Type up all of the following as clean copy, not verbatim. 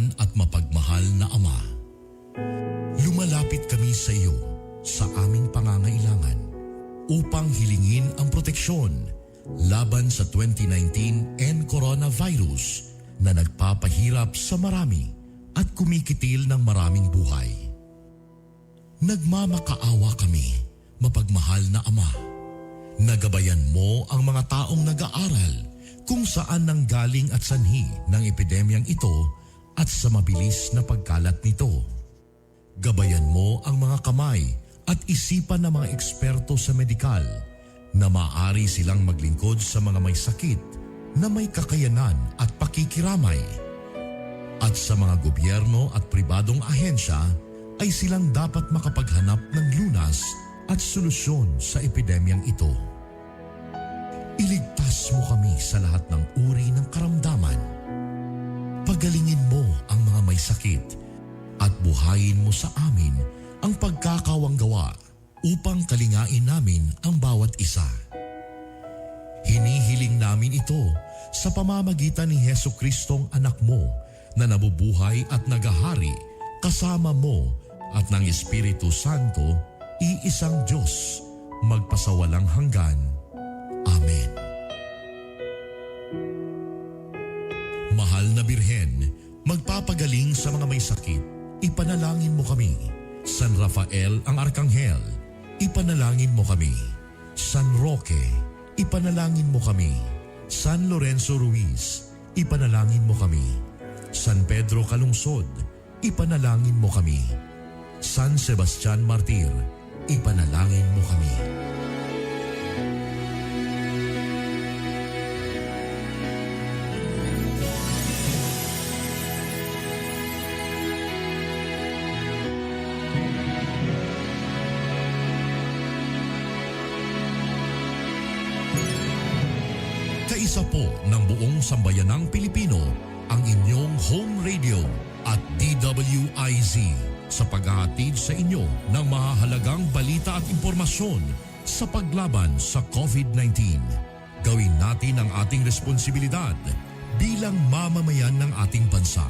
makapangyarihan at mapagmahal na Ama. Lumalapit kami sa iyo sa aming pangangailangan upang hilingin ang proteksyon laban sa 2019 and coronavirus na nagpapahirap sa marami at kumikitil ng maraming buhay. Nagmamakaawa kami, mapagmahal na Ama. Nagabayan mo ang mga taong nag-aaral kung saan nanggaling at sanhi ng epidemyang ito at sa mabilis na pagkalat nito. Gabayan mo ang mga kamay at isipan ng mga eksperto sa medikal na maaari silang maglingkod sa mga may sakit na may kakayanan at pakikiramay. At sa mga gobyerno at pribadong ahensya ay silang dapat makapaghanap ng lunas at solusyon sa epidemyang ito. Iligtas mo kami sa lahat ng uri ng karamdaman. Pagalingin mo ang mga may sakit at buhayin mo sa amin ang pagkakawanggawa upang kalingain namin ang bawat isa. Hinihiling namin ito sa pamamagitan ni Hesukριστong anak mo na nabubuhay at nagahari kasama mo at ng Espiritu Santo, iisang Diyos, magpasawalang hanggan. Amen. Mahal na Birhen, magpapagaling sa mga may sakit, ipanalangin mo kami. San Rafael ang Arkanghel, ipanalangin mo kami. San Roque, ipanalangin mo kami. San Lorenzo Ruiz, ipanalangin mo kami. San Pedro Calungsod, ipanalangin mo kami. San Sebastian Martir, ipanalangin mo kami. Kaisa po ng buong sambayanang Pilipino ang inyong home radio at DWIZ sa paghahatid sa inyo ng mahahalagang balita at impormasyon sa paglaban sa COVID-19. Gawin natin ang ating responsibilidad bilang mamamayan ng ating bansa.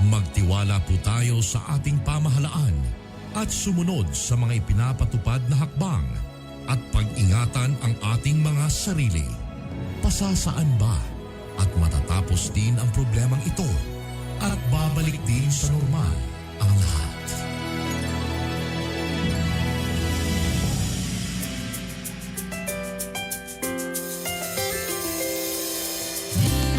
Magtiwala po tayo sa ating pamahalaan at sumunod sa mga ipinapatupad na hakbang at pag-ingatan ang ating mga sarili. Pasasaan ba at matatapos din ang problemang ito at babalik din sa normal ang lahat?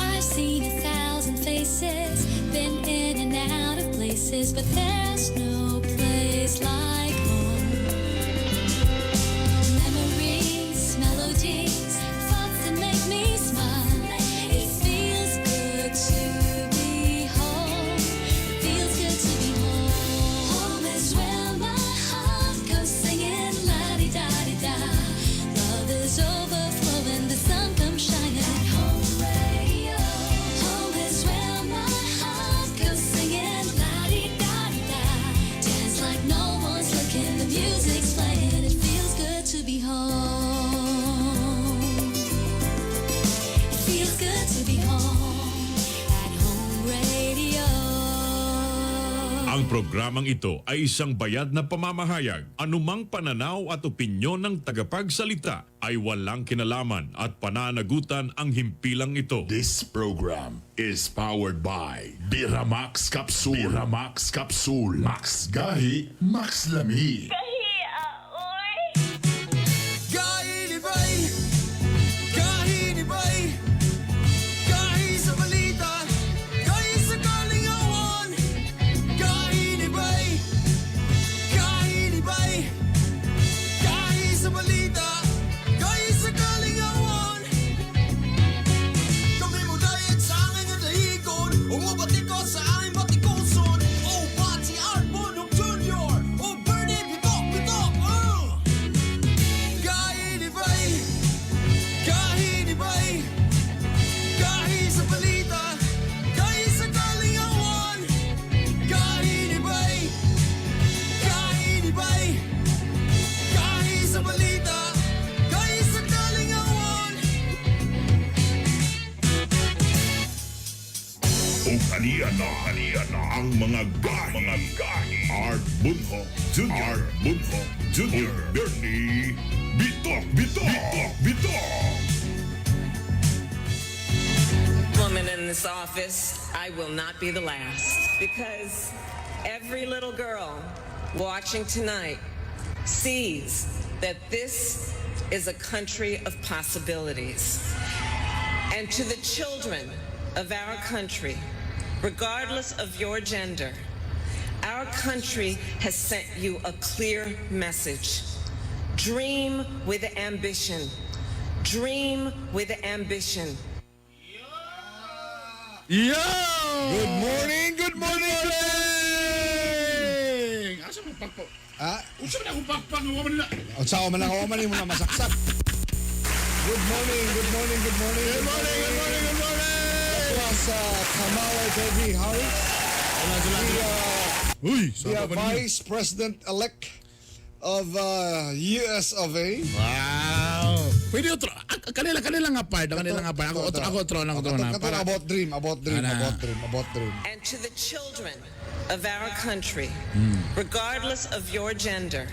I've seen 1,000 faces, been in and out of places, but there's no place like home. Memories, melodies, thoughts that make me smile. It feels good to be home. It feels good to be home. Home is where my heart goes singing la-di-da-di-da. Love is overflowing, the sun comes shining. Home radio. Home is where my heart goes singing la-di-da-di-da. Dance like no one's looking, the music's playing. It feels good to be home. It feels good to be home at Home Radio. Ang programang ito ay isang bayad na pamamahayag. Anumang pananaw at opinyon ng tagapagsalita ay walang kinalaman at pananagutan ang himpilang ito. This program is powered by Biramax Capsule. Biramax Capsule. Max Gahi, Max Lami. Gahi sa balita, gahi sa kalingawan, gahi ni bay, gahi sa balita, gahi sa kalingawan. Kami mo dahil sa aking nadahigon, umabati ko sa aking batikoson. O pati Arbonong Junior, o Bernie Bitok, ang mga gahi. Art Bunho Junior. Bernie Bitok. Woman in this office, I will not be the last. Because every little girl watching tonight sees that this is a country of possibilities. And to the children of our country, regardless of your gender, our country has sent you a clear message. Dream with ambition. Dream with ambition. Yo! Good morning! Asa mo pakpo? Ah, Unsa man akong pakpak nga man nila? o sao man lang ako man mo na masaksak. Good morning! Good morning. That was Kamala Devi Harris, Uy, the Vice President-elect of US of A. Wow. Pwede otro. Kanila nga part. Ako otro na. Para About dream. And to the children of our country, regardless of your gender,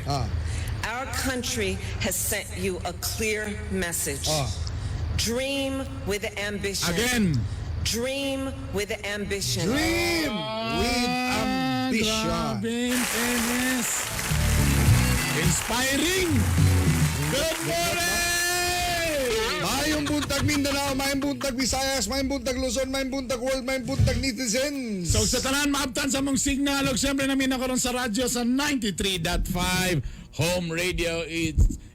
our country has sent you a clear message. Dream with ambition. again. Dream with ambition. Dream with ambition. Grabe, fairness. Inspiring. Good morning. Mayong buntag Mindanao, mayong buntag Visayas, mayong buntag Luzon, mayong buntag world, mayong buntag netizens. So sa tanan maabtan sa mong signal, og siyempre namin nakaroon sa radyo sa 93.5 Home Radio.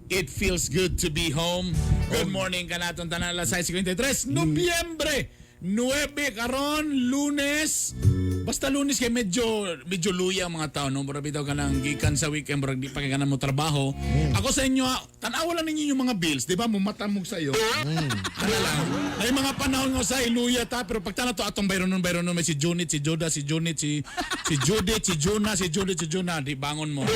It feels good to be home. Good morning kanaton tanan alas 6:53 Nobyembre 9 karon Lunes. Basta Lunes kay medyo luya ang mga tao no, mura bitaw ka nang gikan sa weekend murag di pa kay kanang mo trabaho. Ako sa inyo, tan-awa lang ninyo yung mga bills, di ba? Mumatamog sa iyo. Ano lang. May mga panahon nga sa iluya ta, pero pag tanaw to atong bayron may si Junit, si Joda, si Junit, si Judith, si Juna, si Judith, si Juna, di bangon mo.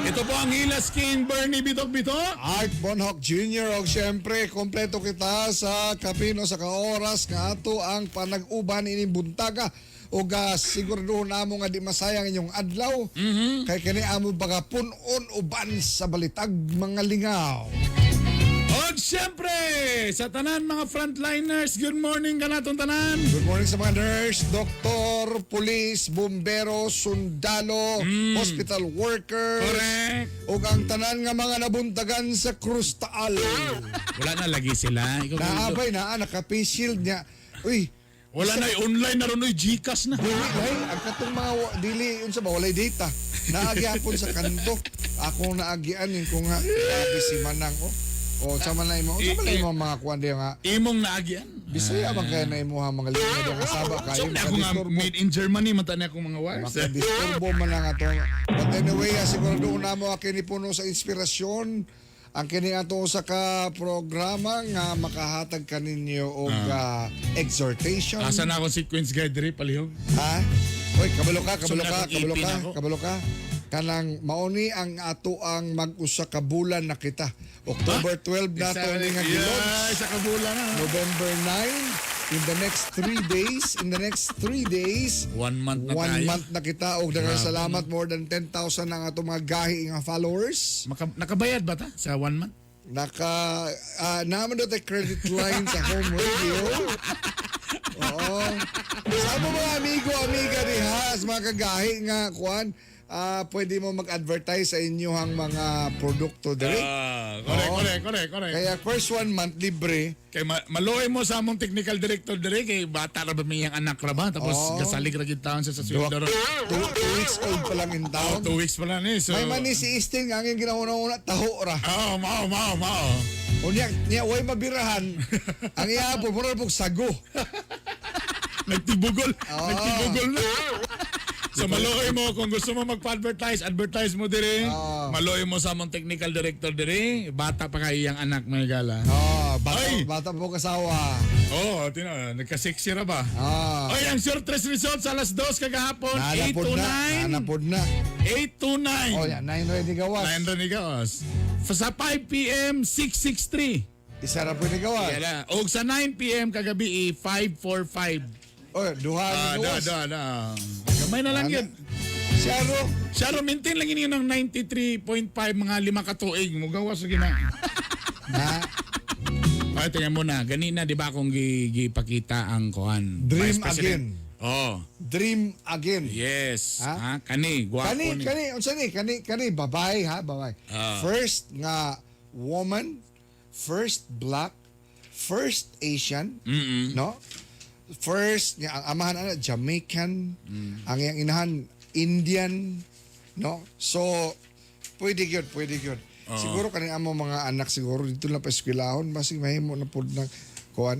Ito po ang Hilas King Bernie Bitok. Art Bonhoc Jr. o siyempre, kompleto kita sa kapino sa kaoras nga ato ang panag-uban ining buntaga. O siguro namo nga di masayang inyong adlaw. Kay kani amo baga punon uban sa balitag mga lingaw. Og siyempre, sa tanan mga frontliners, good morning ka natong tanan. Good morning sa mga nurse, doktor, pulis, bumbero, sundalo, hospital workers. Correct. O ang tanan nga mga nabuntagan sa Cruz Taal. Wala na lagi sila. Naabay na, naka-face shield niya. Uy, Wala na, online na ron, Gcash na. dili, ang katong mga dili, unsa ba, walay data. Naagyapon sa kanto. Ako naagian yung kung nga, sabi si Manang, o sa man na imo, sa man na imo mga kuwan diya nga, Imong naagyan. Bisaya bang kaya na imo mga linya diya nga saba kayo, So, ako nga made in Germany, mata na akong mga wires. makadisturbo man lang ato. But anyway, siguro doon na mo akin puno sa inspirasyon, ang kini ato sa ka programa nga makahatag kaninyo og exhortation. Asa na akong sequence guide diri palihog. Ha? Oy, kabalo ipin ako. ka. Kanang mauni ang ato ang mag-usa ka bulan na kita. October 12 na to ni nga gilaunch. Sa kabulan na. November 9 in the next 3 days 1 month na 1 tayo. month na kita og daghang salamat, more than 10,000 ang ato mga gahi nga followers. Nakabayad ba ta sa 1 month? Naman doon tayo credit line sa Home Radio. Oo. Sa mga amiga ni Has, mga kagahi nga kuan, pwede mo mag-advertise sa inyong mga produkto diri. Correct. Kaya first 1 month libre. Kay maluoy mo sa among technical director diri kay bata ra ba may anak ra ba tapos gasalig ra gid taon sa sweldo. 2 weeks old pa lang in town. 2 weeks pa lang ni. So May mani si Isting, ang ginauna-una, taho ra. mao. Unya, way mabirahan. Ang iapon, mura pong sago. Nagtibugol na. So maluoy mo kung gusto mo advertise mo dire. Maluoy mo sa among technical director dire, bata pa kay iyang anak may gala. Bata po kasawa. Nagka-sexy ra ba? Ah. Oy, ang short test results alas 2 kagahapon, 8 to 9. Nanapod na. 8 to 9. O yan, 9 ready gawas. 9 ra ni gawas. Sa 5 p.m. 663. Isa ra po ni gawas. Yan na. Og sa 9 p.m. kagabi 545. Oh, duha Ah, ni Luwas. Gamay na lang yun. Siya ro. Siya ro, maintain lang yun ng 93.5 mga 5 katuig. Mugawas lagi na. Na Ay, tingnan mo na. Ganina, di ba akong gipakita ang kuhan? Dream Vice President. again. Oh, Dream again. yes. Ha? Kani, guwapo ni. Unsa ni? Kani babae ha, babae. Ah. First nga woman, first black, first Asian, no? First nga ang amahan ana Jamaican, ang iyang inahan Indian, no? So pwede gyud. Siguro kani amo mga anak siguro dito lang pa eskwelahon, basig mahimo na pud ng kuan.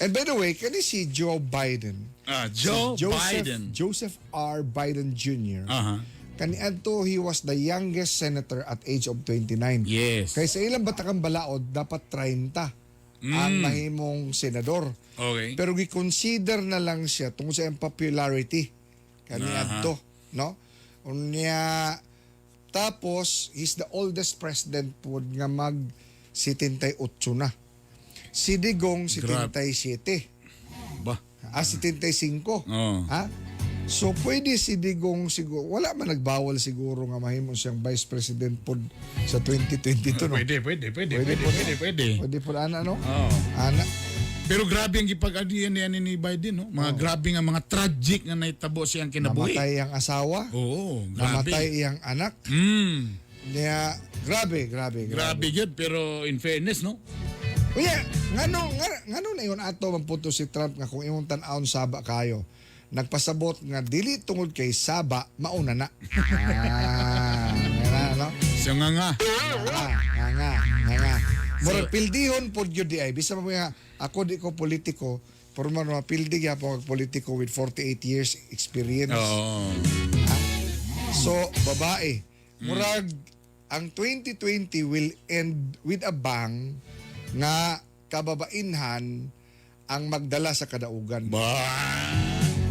And by the way, kani si Joe Biden. Joe Si Biden. Joseph R. Biden Jr. Aha. Kaniadto, he was the youngest senator at age of 29. Yes. Kaya sa ilang batakang balaod, dapat 30 ang mahimong senador. Okay. Pero gi-consider na lang siya tungkol sa iyang popularity. Kaniadto, no? Unya, tapos, he's the oldest president po nga mag 78 na. Si Digong, 77. Ba? 75. Oo. Ha? So pwede si Digong siguro, wala man nagbawal siguro nga mahimo siyang vice president pod sa 2022 no. Pwede. Pwede po ana no? Oo. Ana. Pero grabe ang gipag-adiyan ni Biden, no? Mga grabe nga mga tragic nga naitabo siyang kinabuhi. Namatay ang asawa, Oo, namatay grabe. iyang anak. Niya, grabe. Grabe yun, pero in fairness, no? Unya, ngano na yun ato magpunto si Trump nga kung imong tan-awon saba kayo. Nagpasabot nga dili tungod kay saba mauna na. No? So nga. Nga. Murag pildihon pod gyud di ay bisa mo nga ako di ko politiko pero man mapildi gyapon ako politiko with 48 years experience. Oo. So babae, murag ang 2020 will end with a bang nga kababainhan ang magdala sa kadaugan.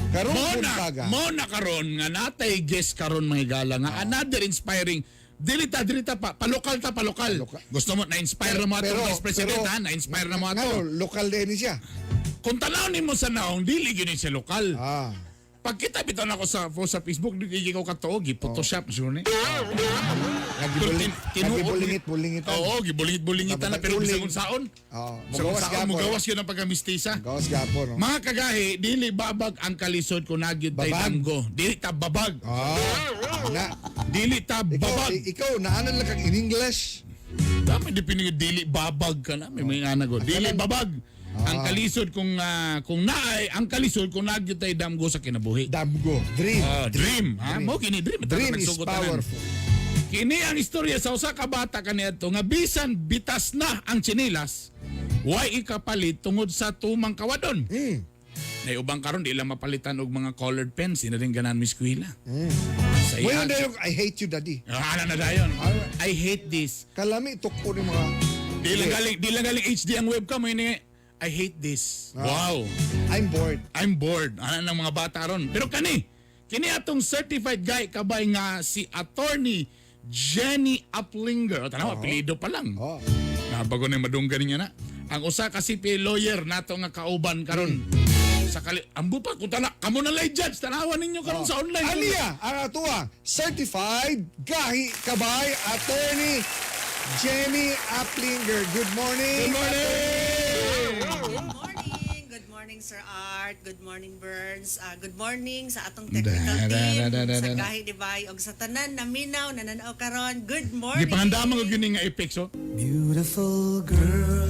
Karon buntaga. Mo na karon nga natay guest karon mga higala nga another inspiring dilita pa palokal. Gusto mo na-inspire na mo ato Vice President ha? Na-inspire na mo ato. Lokal din siya. Kung tanawin mo sa naong, dili yun sa lokal. Pag kita bitaw na ako sa Facebook, di ko katuog, i-photoshop siguro ni. Bulingit. Oo, gibulingit-bulingitan na pero bisag kung saon. Mugawas yun ang pagkamistisa. Gawas gapon. No? Mga kagahi, dili babag ang kalisod kung nagyod tayo tanggo. Dili ta babag. Na. Dili ta babag. Ikaw, naanan lang kang in English. Dami di pinigil dili babag ka na. May mga anak ko. Dili babag. Ang kalisod kung naay ang kalisod kung nagyod tayo damgo sa kinabuhi. Damgo. Dream. Dream. Mo kini dream. Dream is powerful. Kini ang istorya sa usa ka bata kaniadto nga bisan bitas na ang tsinilas, way ikapalit tungod sa tumang kawadon. Nay ubang karon di lang mapalitan og mga colored pens ina rin ganan mi eskwela. Sa Ngayon iya- dayon, I hate you, daddy. Ano na dayon? I hate this. Kalami, tukko ni mga... Di lang galing HD ang webcam ini. I hate this. Wow. I'm bored. I'm bored. Ano ng mga bata ron. Pero kini atong certified guy kabay nga si attorney Jenny Uplinger. Tanaw, apelido pa lang. Bago na madunggan niya na. Ang usa ka CPA lawyer nato nga kauban karon. Sa ambo pa kung kamo na lay judge tanawan ninyo karon sa online. Aliya, ang atuwa, certified gahi kabay attorney Jenny Uplinger. Good morning. Good morning. Good morning, Sir Art. Good morning, Burns. Good morning sa atong technical team, sa Gahi Dibay, og sa tanan na minaw, nananaw karon. Good morning. Gipangandamang og yun nga Apex, oh. Beautiful girl.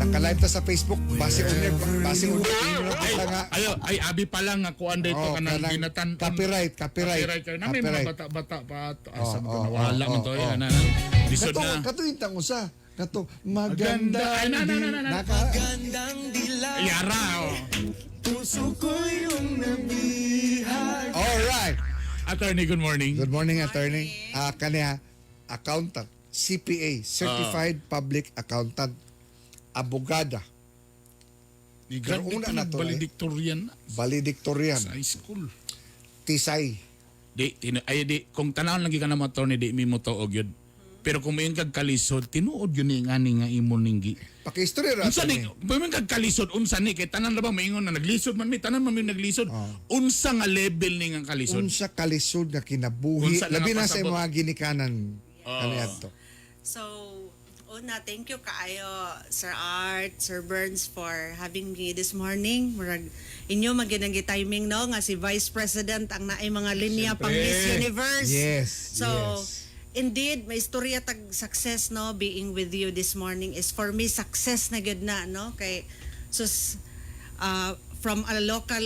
Naka-live ta sa Facebook. Base on nga. Ay abi pa lang nga kuan dito kanang binatan. Copyright. Nami mga bata-bata pa asa mo nawala man to yan. Lisod na. Kato intang usa. Kato maganda. Ay na. Gandang dilaw. Yara, oh. Puso ko yung nabihag. Alright. Attorney, good morning. Good morning, attorney. Kanya, accountant, CPA, Certified Public Accountant, abogada, Pero una na to, valedictorian na valedictorian, sa high school. tisay. Di kung tanaw lagi ka na mo attorney di mi mo to og yun. Pero kung mayon kag kalisod, tinuod yun ni nga ni nga imo ninggi. Paki-history ra. Unsa ni, mayon kag kalisod unsa ni kay tanan ra ba maingon na naglisod man mi, tanan man mi naglisod. Unsa nga level ni nga kalisod? Unsa kalisod nga kinabuhi, Unsa nga labi na sa pasabot? mga ginikanan kaniadto. So, una, thank you kaayo, Sir Art, Sir Burns, for having me this morning. Murag, inyo maginagi timing, no? Nga si Vice President ang naay mga linya pang Miss Universe. Yes. So, yes. indeed, may istorya tag success, no? Being with you this morning is for me success na gud na, no? Kay, from a local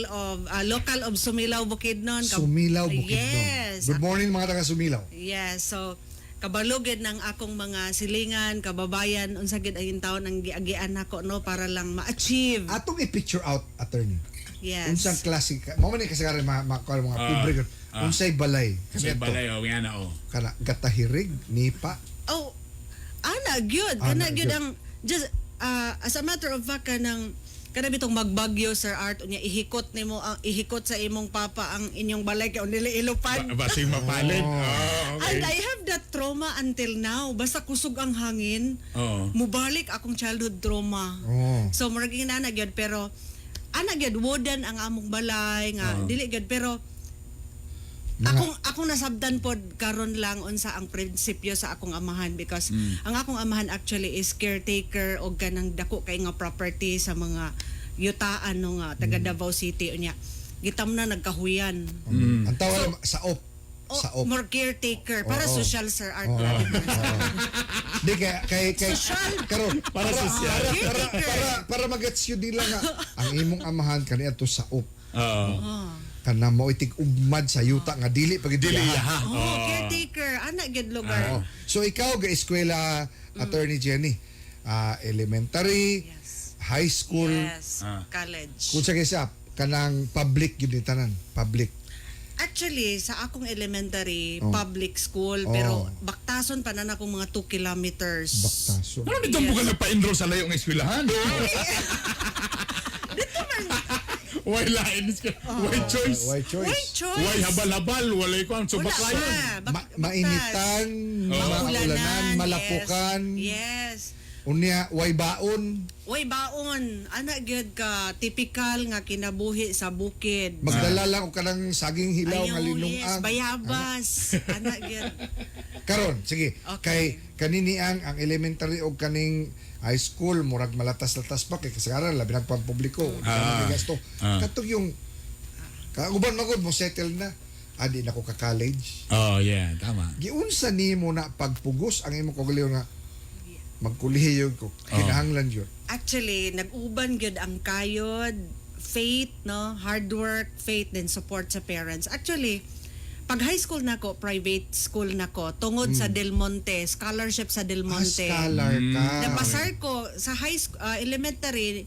of Sumilaw, Bukidnon. Sumilaw, Bukidnon. Yes. Good morning mga taga Sumilaw. Yes, so kabalugid ng akong mga silingan, kababayan, unsa gid ang taon ang giagian nako, no, para lang ma-achieve. Atong i-picture out, attorney. Yes. Unsang klasik, mo man ni kasagaran mga pobre unsay balay. Kasi balay o nga na o. Kana gatahirig, nipa. Oh, ana gyud, Ana kana gyud gyud. ang just as a matter of fact kanang kada bitong magbagyo, Sir Art, unya ihikot nimo ang ihikot sa imong papa ang inyong balay kay dili ilupan. Basing mapalit. And I have that trauma until now. Basta kusog ang hangin, Oo. mubalik akong childhood trauma. Oh. So murag ina na gyud, pero ana gyud wooden ang among balay nga dili gyud, pero akong nasabdan pod karon lang unsa ang prinsipyo sa akong amahan, because ang akong amahan actually is caretaker og kanang dako kay nga property sa mga yutaan no nga taga Davao City unya. Gitam na nagkahuyan. Ang tawag sa op. Sa op. More caretaker para Oo. social, Sir Art. Di kay karon Para sosyal. para magets yun nila nga ang imong amahan kaniadto sa op. Oo. Kana mo itig ugmad sa yuta nga dili pag dili. Caretaker ana gid lugar. So ikaw ga eskwela, Attorney Jenny, elementary, Yes. high school, Yes. College. kung sa kisa kanang public yun ni tanan, public. Actually, sa akong elementary, public school, pero baktason pa na akong mga 2 kilometers. Baktaso. Ano bitong bukan nagpa-enroll sa layo ng eskwelahan? Why lines ka? Why choice? Why Why choice? choice? Why habal-habal? Walay ko ang Wala subakayon. pa. Mainitan, maulanan, Maulanan, malapukan, Yes. unya, way baon, Uy, baon. Ana gyud ka typical nga kinabuhi sa bukid. magdala lang og kanang saging hilaw nga Ayaw, linong yes, bayabas. Ana gyud. Karon, sige. Okay. Kay kanini ang elementary o kaning high school murag malatas-latas pa kay kasagaran labi nagpampubliko. Kanang gasto. Katong yung kauban magod mo settle na. Adi na ko ka college. Oh, yeah. Tama. Giunsa nimo na pagpugos ang imong kagaliw nga magkulihiyo ko. Kinahanglan yun. Actually, nag-uban gyud ang kayod, faith, no, hard work, faith, then support sa parents. Actually, pag high school nako, private school nako, tungod sa Del Monte, scholarship sa Del Monte. Scholar ka. Napasar ko sa high school, elementary,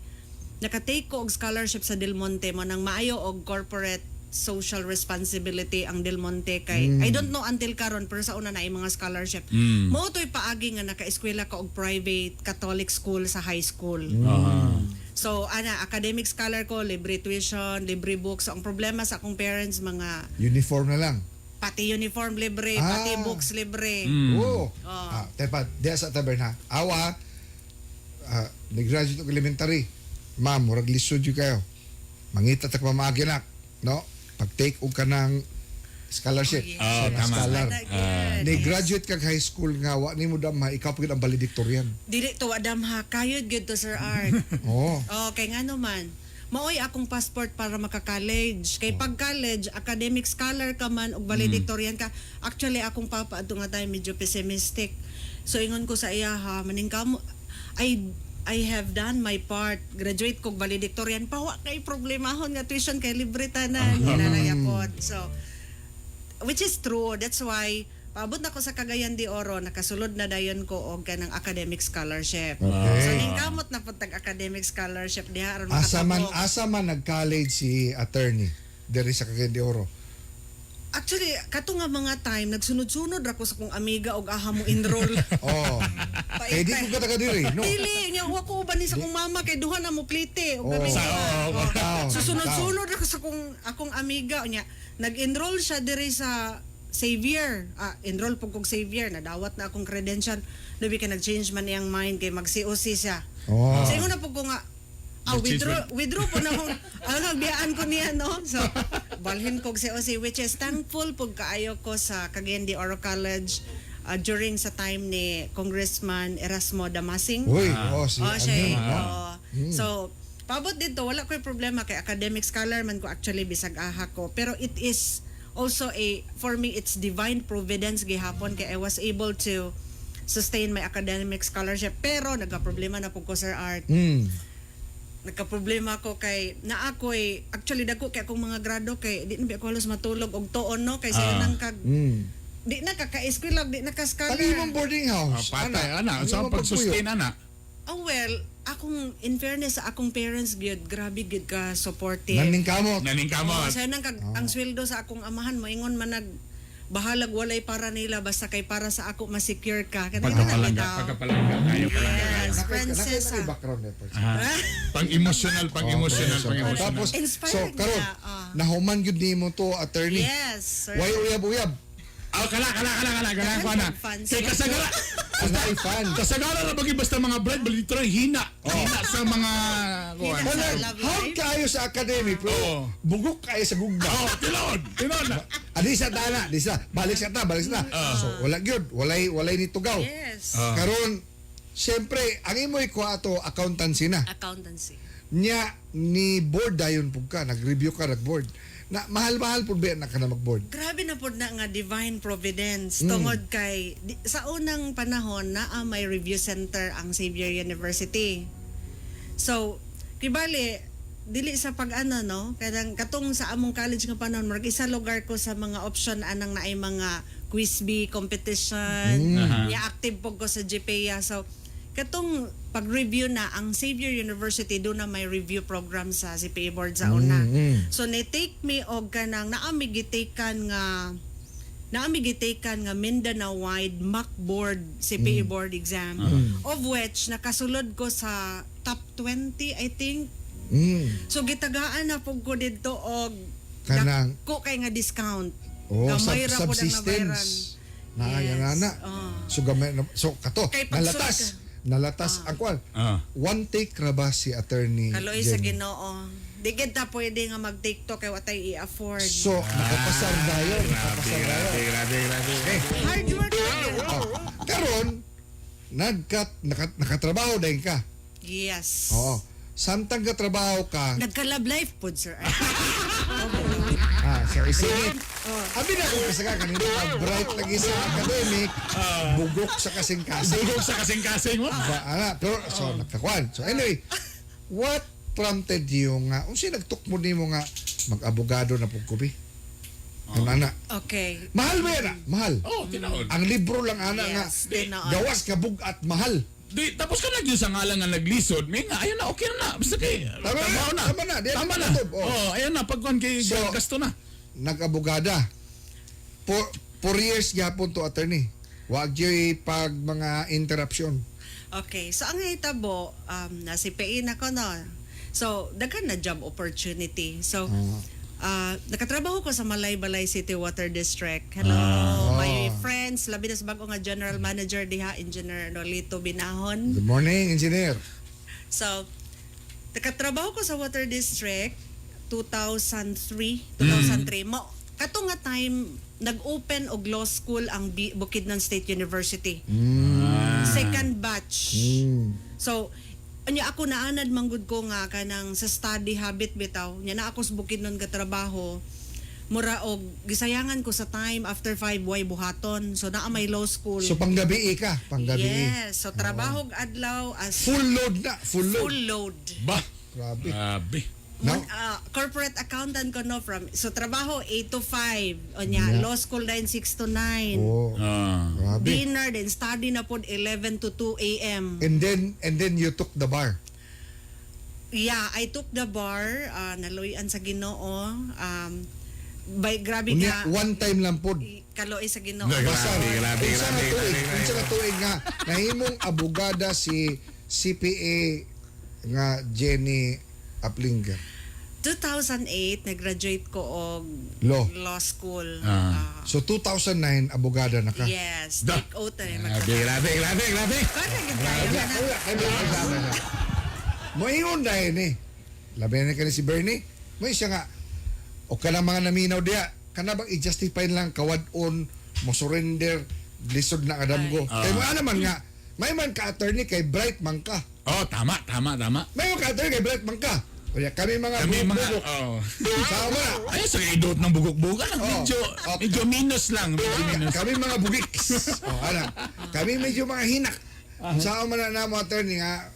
nakatake ko og scholarship sa Del Monte mo nang maayo og corporate social responsibility ang Del Monte kay I don't know until karon pero sa una na ay mga scholarship. Mo toy paagi nga naka-eskwela ka og private Catholic school sa high school. So ana academic scholar ko, libre tuition, libre books. So, ang problema sa akong parents mga Uniform na lang. pati uniform libre, pati books libre. Oo. Tepa, diya sa taberna. Awa, nag-graduate og elementary. Ma'am, murag lisod yun kayo. Mangita tak mamaginak, no? Pag-take og kanang scholarship. Oh, yes. sa tama. scholar. Ana, yes. Ni-graduate kag high school nga, wa ni mo damha, ikaw pagid ang valedictorian. Dili to adam ha, kayod gyud to, Sir Art. Oo. Okay nga naman. Maoy akong passport para maka-college. Kay pag college, academic scholar ka man og valedictorian ka. Actually akong papa adto nga tayo medyo pessimistic. So ingon ko sa iya ha, maning kamo I have done my part. Graduate kog valedictorian pa wa kay problemahon nga tuition kay libre tanan hinanayapod. So which is true. That's why paabot na ko sa Cagayan de Oro, nakasulod na dayon ko og kanang academic scholarship. Okay. So ningkamot na pud tag academic scholarship diha aron Asa makatabok. man nag-college si attorney diri sa Cagayan de Oro. Actually, kato nga mga time nagsunod-sunod ra ko sa kong amiga og aha mo enroll. Oh. Eh di ko ka taga diri, no. Dili, nya wa ko uban ni sa kong mama kay duha na mo plite og Oh. gabi Taon. Susunod-sunod ako sa akong amiga nya nag-enroll siya diri sa Xavier, enroll po kong Xavier, nadawat na akong credential, labi ka nag-change man iyang mind kay mag-COC siya. Oh. So ingon na po ko nga, withdraw po na kung biyaan ko niya, no? So, balhin ko COC, which is thankful po kaayo ko sa Cagayan de Oro College during sa time ni Congressman Erasmo Damasing. Uy, Siya. So, pabot dito, wala ko yung problema kay academic scholar man ko actually bisag aha ko. Pero it is also for me, it's divine providence gihapon kay I was able to sustain my academic scholarship. Pero nagka-problema na po ko, Sir Art. Nagka-problema ko kay na ako'y actually dako kay akong mga grado kay di na ako halos matulog og tuon, no? Kay sa nang kag di na kaka-eskwela, di na ka-scholar. Pag imong boarding house. Patay, ana. So, pag-sustain, ana. Well, akong in fairness sa akong parents gyud, grabe gyud ka supportive. Naning kamot. Sa nang ang sweldo sa akong amahan moingon man bahalag walay para nila basta kay para sa ako ma-secure ka. Pagkapalangga, kayo palangga. Yes, princess. Nakita background nito. Pang-emotional. Tapos, Inspired karon, niya, nahuman gyud nimo to, attorney. Yes, sir. Why uyab-uyab? Kala ko na. Fancy. Kay kasagara. Anay fan. Kasagara na bagi basta mga bride, balito hina. Hina sa mga... Hina Wala, sa love hard life. kayo sa academic, pero bugok kayo sa gugma. Tinod. Adi sa tana, di sa balik sa ta. So wala gyud, walay ni tugaw. Yes. Karon, siyempre, ang imoy ko ato accountancy na. Accountancy. Nya ni board dayon pug ka, nag-review ka nag-board. Na mahal-mahal pud ba na ka na mag-board? Grabe na po na nga divine providence tungod kay sa unang panahon na may review center ang Xavier University. So, kibali dili sa pag-ano, no, kadang katong sa among college nga panahon marag isa lugar ko sa mga option anang naay mga quiz bee competition, active po ko sa GPA. So katong pag-review na ang Xavier University do na may review program sa CPA board sa una. So ni-take me og kanang naami gitakan nga Mindanao-wide mock board CPA board exam of which nakasulod ko sa top 20 I think. So gitagaan na pug ko didto og Kanang- ko kay nga discount. Oh, Gamay ra po ang nabayaran. subsystems. Na. So gamay na, so kato, Kay pagsulod nalatas ang kwan. One take ra ba si attorney Kaloy sa Jenny? Ginoo. Di kita pwede nga mag-TikTok kay watay i-afford. So, nakapasar na yun. Grabe. Hard work na yun. Karon, nakatrabaho dahil ka. Yes. Oo. Samtang katrabaho ka, Nagka-love life po, sir. so isingit. Abi na kung kasaga kanina bright lagi sa academic, bugok sa kasing-kasing. Dugog sa kasing-kasing mo. Pero, so, nagkakwan. So, anyway, what prompted you nga, unsi nagtukmo nimo nga, mag-abogado na pong kubi? Ana. Okay. Mahal ba yan? Mahal. Tinaod. Ang libro lang ana nga, Yes, tinaod. gawas kabug at mahal. Di, tapos ka na sa ngalan nga naglisod, may nga, ayun na, okay na. Basta kay, trabaho na. Tama na. Tama na. Ayun na, pagkuhan kay So, gasto na. Nag-abogada. 4 years gyapon to attorney. Wag yoy pag mga interruption. Okay. So, ang hitabo, nasi PA na ko, no? So, daghan na job opportunity. So, nakatrabaho ko sa Malay-Balay City Water District. Hello, my friends. Labi na sa bago nga General Manager diha, Engineer Nolito Binahon. Good morning, engineer. So, nakatrabaho ko sa Water District 2003. Kato nga time, nag-open og law school ang Bukidnon State University. Second batch. So, anya ako naanad manggud ko nga kanang sa study habit bitaw. Nya na ako sa Bukidnon ka trabaho. Mura og gisayangan ko sa time after 5 way buhaton. So naa may law school. So panggabi ka, panggabi. Yes, so trabaho og adlaw as Full load na, full load. full load. Ba? Grabe. Grabe. No? Corporate accountant ko no from so trabaho 8 to 5 o nya law school din 6 to 9 Oh, grabe. dinner then study na pod 11 to 2 a.m. And then you took the bar. Yeah, I took the bar, naluyan sa Ginoo. By grabe Unya, nga one time lang pod. kaloy sa Ginoo. Grabe. Unsa na tuig nga nahimong abogada si CPA nga Jenny Aplinger. 2008 nag-graduate ko og Law. school. So 2009 abogada na ka. Yes, Da. take oath na Grabe. Moingon dahil ni. Labi na ka ni si Bernie. May siya nga. O ka na mga naminaw diya. Kana bang i-justify lang kawad-on mo surrender lisod na adamgo. Kaya mo naman nga. May man ka attorney kay Bright man ka. Oh, tama. May man ka attorney kay Bright man ka. O ya, kami mga Kami mga bubuk. Sama na. ay sa idot ng bugok-buga lang Oh. medyo minus lang, medyo minus. Kami mga bugiks. Kami medyo mga hinak. Sa man na namo attorney nga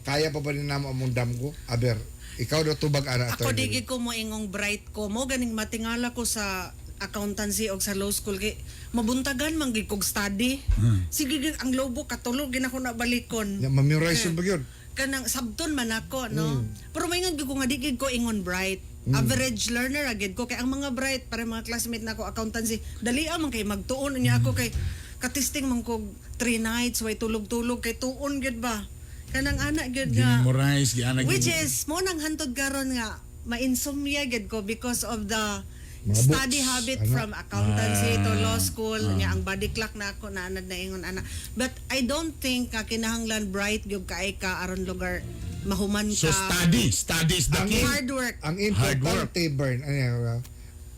kaya pa ba din namo among damgo? Aber, ikaw daw tubag ana Ako attorney. digid ko mo ingong bright ko mo ganing matingala ko sa accountancy og sa law school kay mabuntagan man gid kog study. Sige gid ang lobo katulog gid ako na balikon. Ya memorize yun ba yun? Kanang sabton man ako no. Pero maingon gid ko nga digid ko ingon bright. Average learner agad ko kay ang mga bright para mga classmate nako accountancy dali man kay magtuon niya ako kay katisting man kog 3 nights way tulog-tulog kay tuon gid ba. Kanang ana gid nga. Memorize giana Which is, mo nang hantod karon nga, ma-insomnia gid ko because of the Mga study books, habit ano? from accountancy to law school. Nga, ang body clock na ako, naanad na ingon, ana. But I don't think kinahanglan bright gyud kaay ka aron lugar mahuman ka. So study is the key. Hard work. Ang importante, Bern,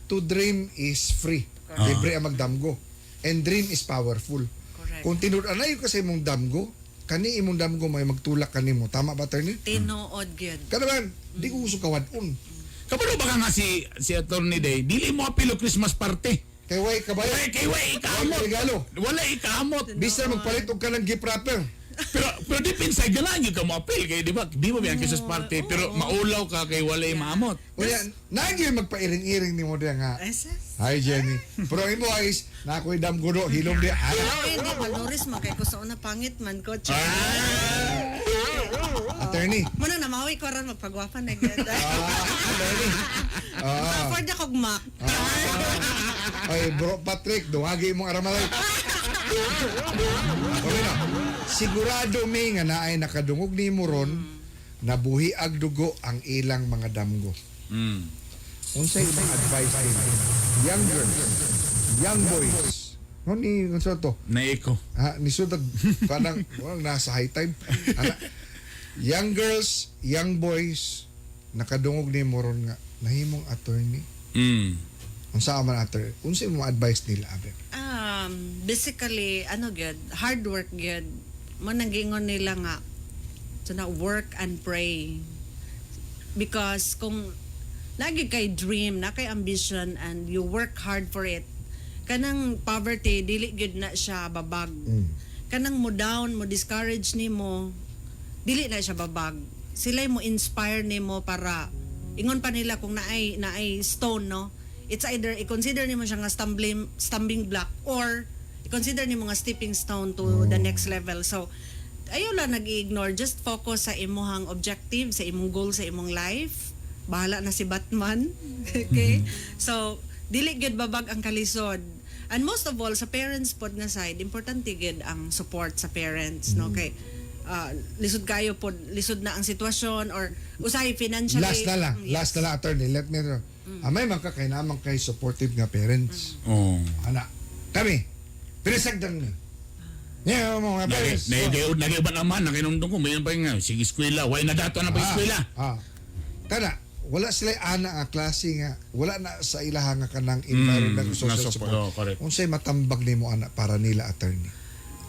to dream is free. Libre ang magdamgo. And dream is powerful. Correct. Kung tinud-anay kasi mong damgo, kani imong damgo may magtulak kanimo. Tama ba, attorney? Tinuod gyud. Kanaman, di ko uso kawad-on. Kabalo ba ka nga si Attorney Day, dili mo apilo Christmas party. Kay way kabayo. Kay way ikamot. Regalo. Wala ikamot. Bisa magpalit og kanang gift wrapper. Pero deep inside ka lang yung ka mo apil kay di ba? Di mo ba Christmas party pero maulaw ka kay wala imamot. Unya, nagyo magpairing-iring nimo diya nga. SS? Hi, Jenny. Pero ang imo is, na ako'y damgo do, hilom diya. Ay, di maloris man kay ko sa una pangit man ko. Attorney. Muna na mawi ko ron magpagwapa na gyud. Attorney. Afford na kog Mac. Ay, bro, Patrick, duwagi mong aramalay. Okay na. Sigurado may nga naay nakadungog ni mo ron, nabuhi ag dugo ang ilang mga damgo. Unsay ibang advice din? Young girls, young boys. No ni unsa to? Naiko. Ni sudag kanang nasa high time. Young girls, young boys, nakadungog ni mo ron nga nahimong attorney. Unsa man attorney? Unsay mo advice nila abe? Basically, gyud, hard work gyud. Man nanggingon nila nga na work and pray. Because kung lagi kay dream, na kay ambition and you work hard for it, kanang poverty dili gyud na siya babag. Kanang mo down, mo discourage nimo, dili na siya babag. Sila mo inspire nimo para ingon pa nila kung naay stone no. It's either i-consider nimo siya nga stumbling block or i-consider nimo nga stepping stone to the next level. So ayaw lang nag-ignore, just focus sa imong objective, sa imong goal sa imong life. Bahala na si Batman. Okay? So dili gid babag ang kalisod. And most of all sa parents pod nga side, importante gid ang support sa parents, no? Kay lisod kayo pod, lisod na ang sitwasyon or usay financially. Last na lang, Yes. last na lang attorney. Let me know. May man ka kay namang kay supportive nga parents. Oh. Ana, kami pinisagdan ni. Yeah, mo nga parents. Nagayod ba naman nakinundong ko mayon pa nga sige eskwela, why na dato na pa eskwela. Kana, wala sila ana nga klase nga, wala na sa ilaha nga kanang environment social support. Correct. Unsay matambag nimo ana para nila attorney?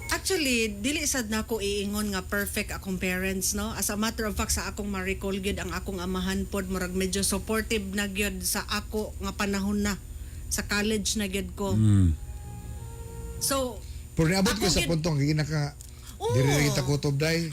Actually, dili sad na ako iingon nga perfect akong parents, no? As a matter of fact, sa akong ma-recall gyud ang akong amahan pod murag medyo supportive na gyud sa ako nga panahon na sa college na gyud ko. So, Pero niabot ka Ako sa gid- puntong gina ka Oo. diri kita kutob day.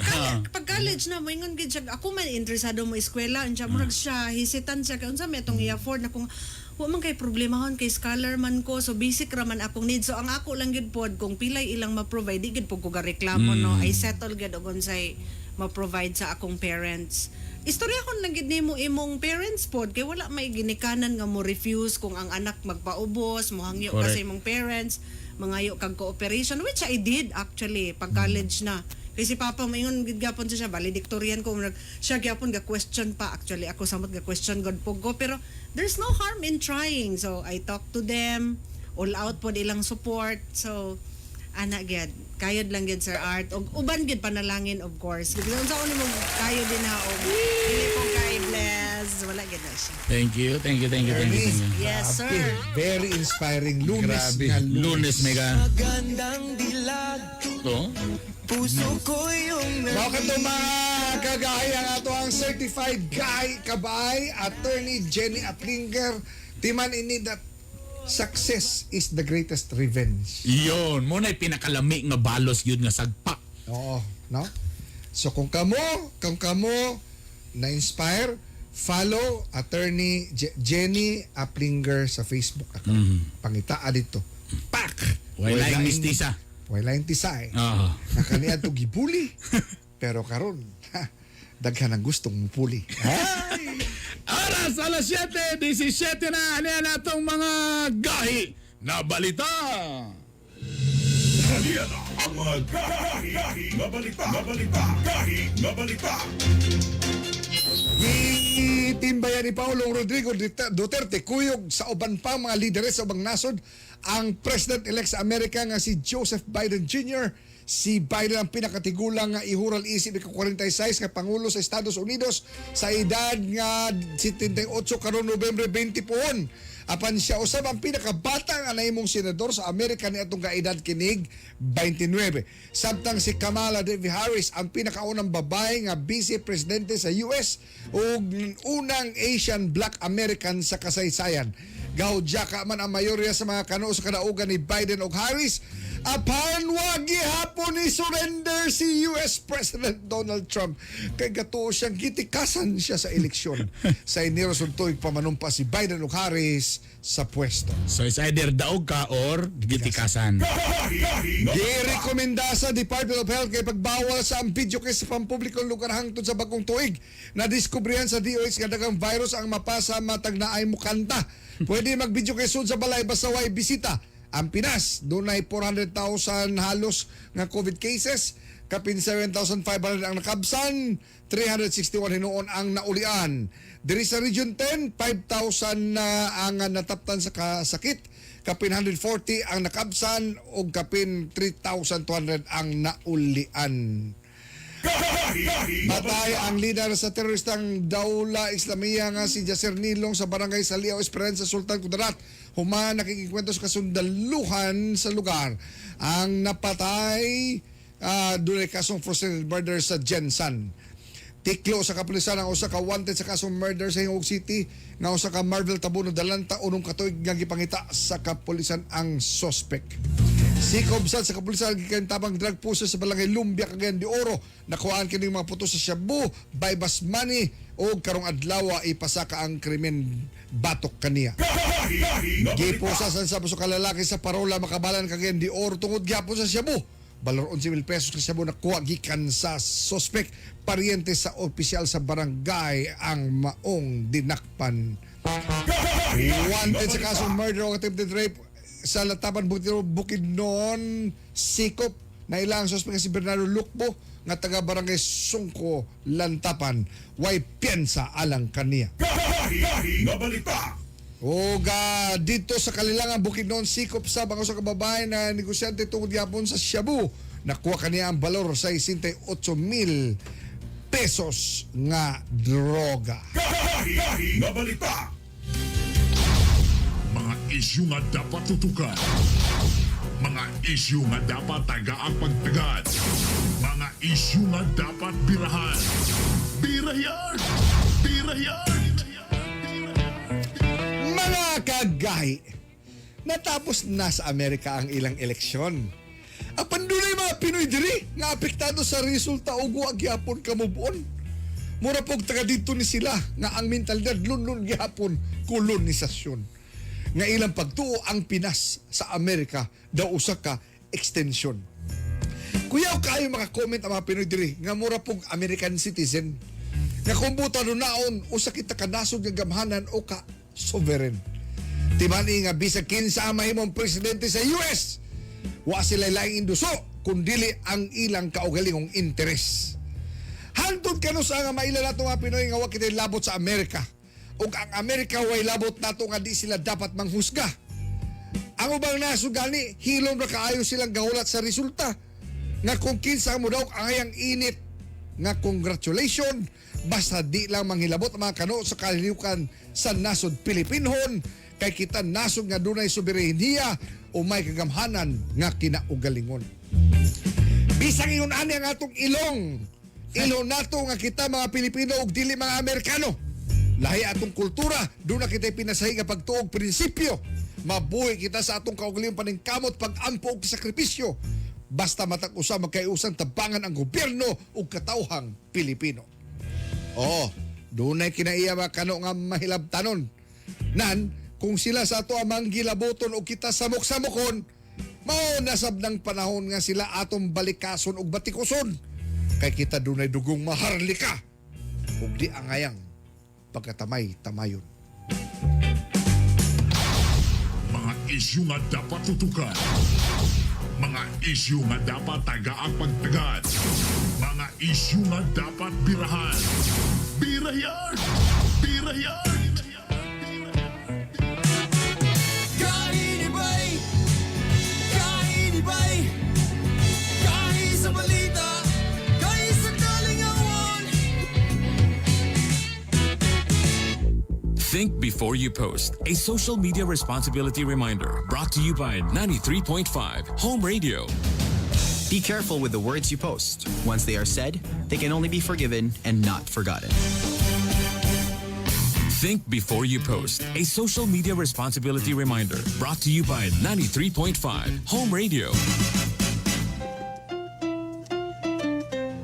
pag college na moingon gid siya, ako man interesado mo eskwela, unya murag siya hesitant siya kay unsa may atong i-afford na kung wa man kay problemahon kay scholar man ko, so basic ra man akong need. So ang ako lang gid pod kung pilay ilang ma-provide, di gid pod ko ga reklamo, no. I settle gid og unsay ma-provide sa akong parents. Istorya ko lang gid nimo imong parents pod kay wala may ginikanan nga mo refuse kung ang anak magpaubos, mo hangyo ka Correct. sa imong parents, mangayo kag cooperation, which I did actually pag college na. Kay si Papa maingon gid gyapon siya valedictorian ko siya gyapon ga question pa actually ako samot ga question god po ko pero there's no harm in trying. So I talk to them, all out po ilang support. So ana gyud kayod lang gyud Sir Art og uban gyud panalangin of course. Kasi unsa ni mo kayo din na og dili po kay bless wala gyud na siya. Thank you. Yes sir. Very inspiring. Lunes Grabe. nga Lunes mega. Magandang dilag. To? Puso ko yung Bakit ito mga kagaya nga ito ang certified guy kabay, attorney Jenny Aplinger, timan ini that success is the greatest revenge. Yun, mo na'y pinakalami nga balos yun nga sagpa. Oo, no? So kung kamo na-inspire, follow attorney Jenny Aplinger sa Facebook account. Pangitaan dito. Pak! Wala yung mistisa. Wala yung tisay. Oo. Nakaniya ito gibuli. Pero karon, daghan ang gustong mupuli. Alas 7:17 na. Ano yan natong mga gahi na balita? Yan ang mga gahi na balita. Gitimbayan ni Paulong Rodrigo Duterte kuyog sa uban pa mga lideres sa ubang nasod ang President-elect sa Amerika nga si Joseph Biden Jr. Si Biden ang pinakatigulang nga ihural isip ika-46 nga Pangulo sa Estados Unidos sa edad nga 78 karon Nobyembre 20 puon. Apan siya usab ang pinakabata nga naimong senador sa Amerika niadtong kaedad kinig 29. Samtang si Kamala Harris ang pinakaunang babae nga vice presidente sa US ug unang Asian Black American sa kasaysayan. Gaudya ka man ang mayorya sa mga kano sa kadaugan ni Biden ug Harris apan wag gihapon ni surrender si US President Donald Trump kay gato siyang gitikasan siya sa eleksyon sa Enero suntoy pamanumpa si Biden ug Harris sa pwesto. So it's either daog ka or gitikasan. Girekomenda sa Department of Health kay pagbawal sa ang video kay sa pampublikong lugar hangtod sa bagong tuig. Nadiskubrihan sa DOH nga daghang virus ang mapasa matag naay mukanta. Pwede mag-video kay sud sa balay basta way bisita. Ang Pinas, dunay 400,000 halos nga COVID cases, kapin 7,500 ang nakabsan, 361 hinuon ang naulian. Diri sa Region 10, 5,000 na ang nataptan sa kasakit, kapin 140 ang nakabsan ug kapin 3,200 ang naulian. Patay ang lider sa teroristang Daula Islamiyya nga si Yasser Nilong sa barangay Saliao Esperanza, Sultan Kudarat. Human nakikikwento sa kasundaluhan sa lugar. Ang napatay doon ay kasong frustrated murder sa Jensan. Tiklo sa kapulisan ang usa ka wanted sa kasong murder sa Hingog City nga usa ka Marvel Tabuno Dalanta unong katuig nga gipangita sa kapulisan ang suspect. Sikob sa kapulisan gikan tabang drug pusher sa Balangay Lumbia Cagayan de Oro nakuhaan kini mga putos sa shabu, bypass money o karong adlaw ipasaka ang krimen batok kaniya. Gipusasan sa buso kalalaki sa parola makabalan Cagayan de Oro tungod gyapon sa shabu. Balor 11,000 pesos kasi shabu nakuha gikan sa suspect paryente sa opisyal sa barangay ang maong dinakpan. Wanted sa kasong murder o attempted rape sa Lataban Bukidnon, Sikop na ilang suspect si Bernardo Lukbo nga taga barangay Sungko, Lantapan. Way piyansa alang kaniya. O dito sa Kalilangan Bukidnon, Sikop sa bangko sa kababae na negosyante tungod yapon sa shabu. Nakuha kaniya ang balor sa 68,000 pesos nga droga. Mga isyu nga dapat tutukan. Mga isyu nga dapat tagaang pagtagad. Mga isyu nga dapat birahan. Birayan! Mga kagay, natapos na sa Amerika ang ilang eleksyon. Apan dunay mga Pinoy diri nga apektado sa resulta ug wa gyapon kamubuon. Mura pog taga dito ni sila nga ang mentalidad lunlun gyapon kolonisasyon. Nga ilang pagtuo ang Pinas sa Amerika daw usa ka extension. Kuyaw kayo maka-comment ang mga Pinoy diri nga mura pog American citizen. Nga kumbuta no naon usa kita kanasod nga gamhanan o ka sovereign. Timani nga bisag kinsa ang mahimong presidente sa US. Wa sila laing induso kundili ang ilang kaugalingong interes. Hantod kano sa nga maila nato nga Pinoy nga wa kitay labot sa Amerika. Ug ang Amerika way labot nato nga di sila dapat manghusga. Ang ubang nasod gani hilom ra kaayo silang gahulat sa resulta. Nga kung kinsa mo daw ang ayang init nga congratulation basta di lang manghilabot ang mga kano sa kaliliukan sa nasod Pilipinhon kay kita nasod nga dunay soberenya o may kagamhanan nga kinaugalingon. Bisang iyon ani ang atong ilong nato nga kita mga Pilipino ug dili mga Amerikano. Lahi atong kultura, doon na kita pinasahi nga pagtuog prinsipyo. Mabuhay kita sa atong kaugalingong paningkamot pag-ampo ug sakripisyo. Basta matag usa magkaiusang tabangan ang gobyerno ug katawhang Pilipino. Dunay kinaiya ba kano nga mahilabtanon. Nan, kung sila sa ato amang gilaboton o kita samok-samokon, mao nasab ng panahon nga sila atong balikason ug batikuson. Kay kita dunay dugong maharlika ug di angayang pagkatamay-tamayon. Mga isyu nga dapat tutukan. Mga isyu nga dapat tagaang pagtagad. Mga isyu nga dapat birahan. Birayan! Birayan! Kainibay! Kainibay! Kahit sa balita, kahit sa kalingawan. Think before you post. A social media responsibility reminder brought to you by 93.5 Home Radio. Be careful with the words you post. Once they are said, they can only be forgiven and not forgotten. Think before you post. A social media responsibility reminder brought to you by 93.5 Home Radio.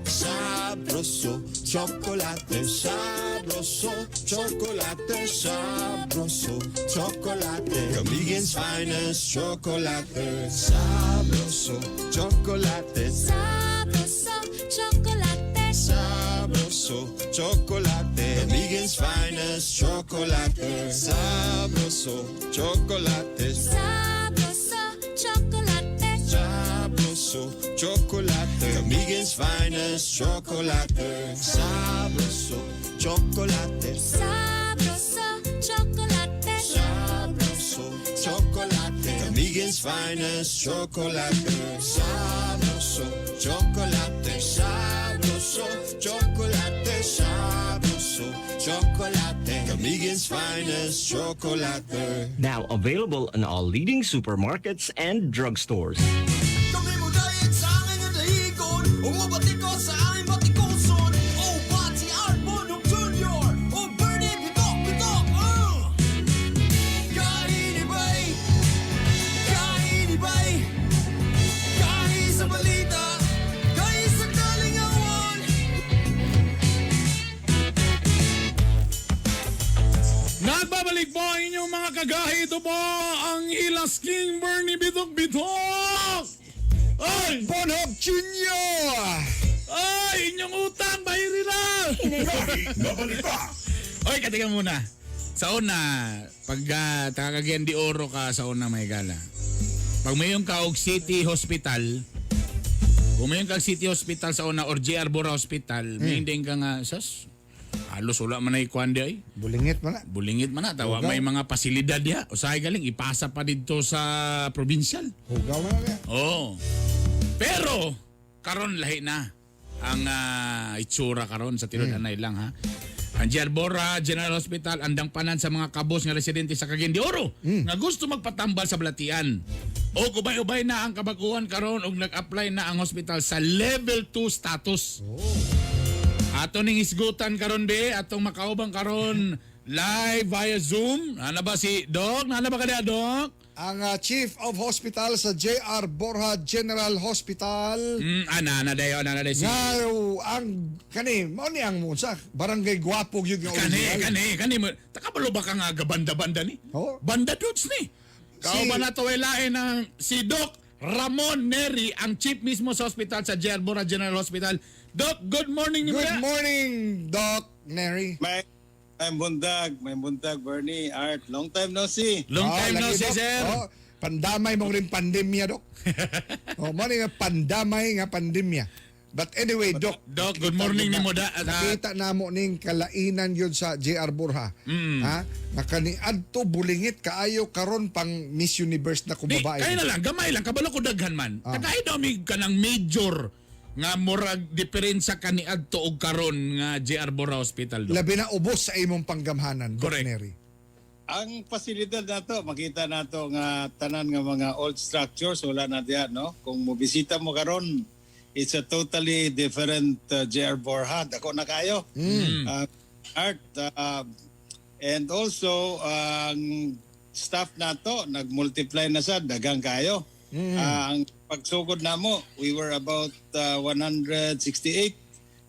Sabroso, chocolate, sabroso, chocolate, sabroso, chocolate. Kamigen's finest chocolate, sabroso, chocolate, Sabroso, chocolate. sabroso, chocolate. Kamigen's finest chocolate, sabroso, chocolate, Sabroso, chocolate. sabroso, chocolate. Kamigen's finest chocolate, sabroso, chocolate. Sabroso, chocolate. Sabroso, chocolate. Kamigen's finest chocolate. Sabroso, chocolate. Sabroso, chocolate. Sabroso, chocolate. Kamigen's finest chocolate. Now available in all leading supermarkets and drugstores. Kami mo dahil sa akin ang dahigon. Umabati ko sa aking batikuson. Oh, Pati Arbonok Jr. Oh, Bernie Bitok. Kainibay. Kainibay. Kahit sa balita. Kahit sa kalingawan. Nagbabalik po ang inyong mga kagahi. Ito po ang Hilas King Bernie Bitok-Bitok! Ay! Bonhob Jr. Ay! Inyong utang! Bahiri na! Oy, katika muna. Sa una, pag takagyan di oro ka sa una may gala. Pag mayroon ka og City Hospital, kung mayroon ka og City Hospital sa una or JR Bora Hospital, may hindi ka nga, sas, halos wala man na ikuan di ay. Bulingit man na. Bulingit man na. Tawa may mga pasilidad ya. Usahay galing, ipasa pa dito sa provincial. Hugaw man na. Oo. Pero, karon lahi na ang itsura karon sa tinud anay lang ha. Ang Jarbora General Hospital andang panan sa mga kabos nga residente sa Cagayan de Oro nga gusto magpatambal sa Balatian. O kubay-ubay na ang kabaguhan karon og nag-apply na ang hospital sa level 2 status. Ato ning isgutan karon be, atong makaubang karon live via Zoom. Ano ba si Doc? Ano ba kaya Doc? Ang Chief of Hospital sa JR Borja General Hospital. Ana dayo si. Nga, ang kani, mao ni ang sa barangay Guapo yung Kani mo. Takabalo ba ka nga gabanda-banda ni? Oo. Banda dudes ni. Kao ba na to ilain ng si Doc Ramon Neri, ang chief mismo sa hospital sa JR Borja General Hospital. Doc, good morning ni Good morning, Doc Neri. May bundag, Bernie, Art. Long time no see. Long time no lagi, see, Doc. sir. Pandamay mo rin pandemya, Dok. Mo nga pandamay nga pandemya. But anyway, Dok, Doc, good morning ni mo da. nakita na mo ning kalainan yun sa JR Borja. Ha? Nakaniadto bulingit kaayo karon pang Miss Universe na Di, kumabae. kaya na lang, gamay lang, kabalo ko daghan man. Tagay daw mi ka ng major nga murag diferensya kaniadto og karon nga JR Borja Hospital, Doc. Labi na ubos sa imong panggamhanan, Doc Correct. Neri. Ang pasilidad na to, makita na to nga tanan nga mga old structures, wala na diyan, no? Kung mobisita mo karon, it's a totally different JR Borja. Dako na kayo. Art. And also, ang staff na to, nag-multiply na sa dagang kayo. Ang pagsugod na mo, we were about 168.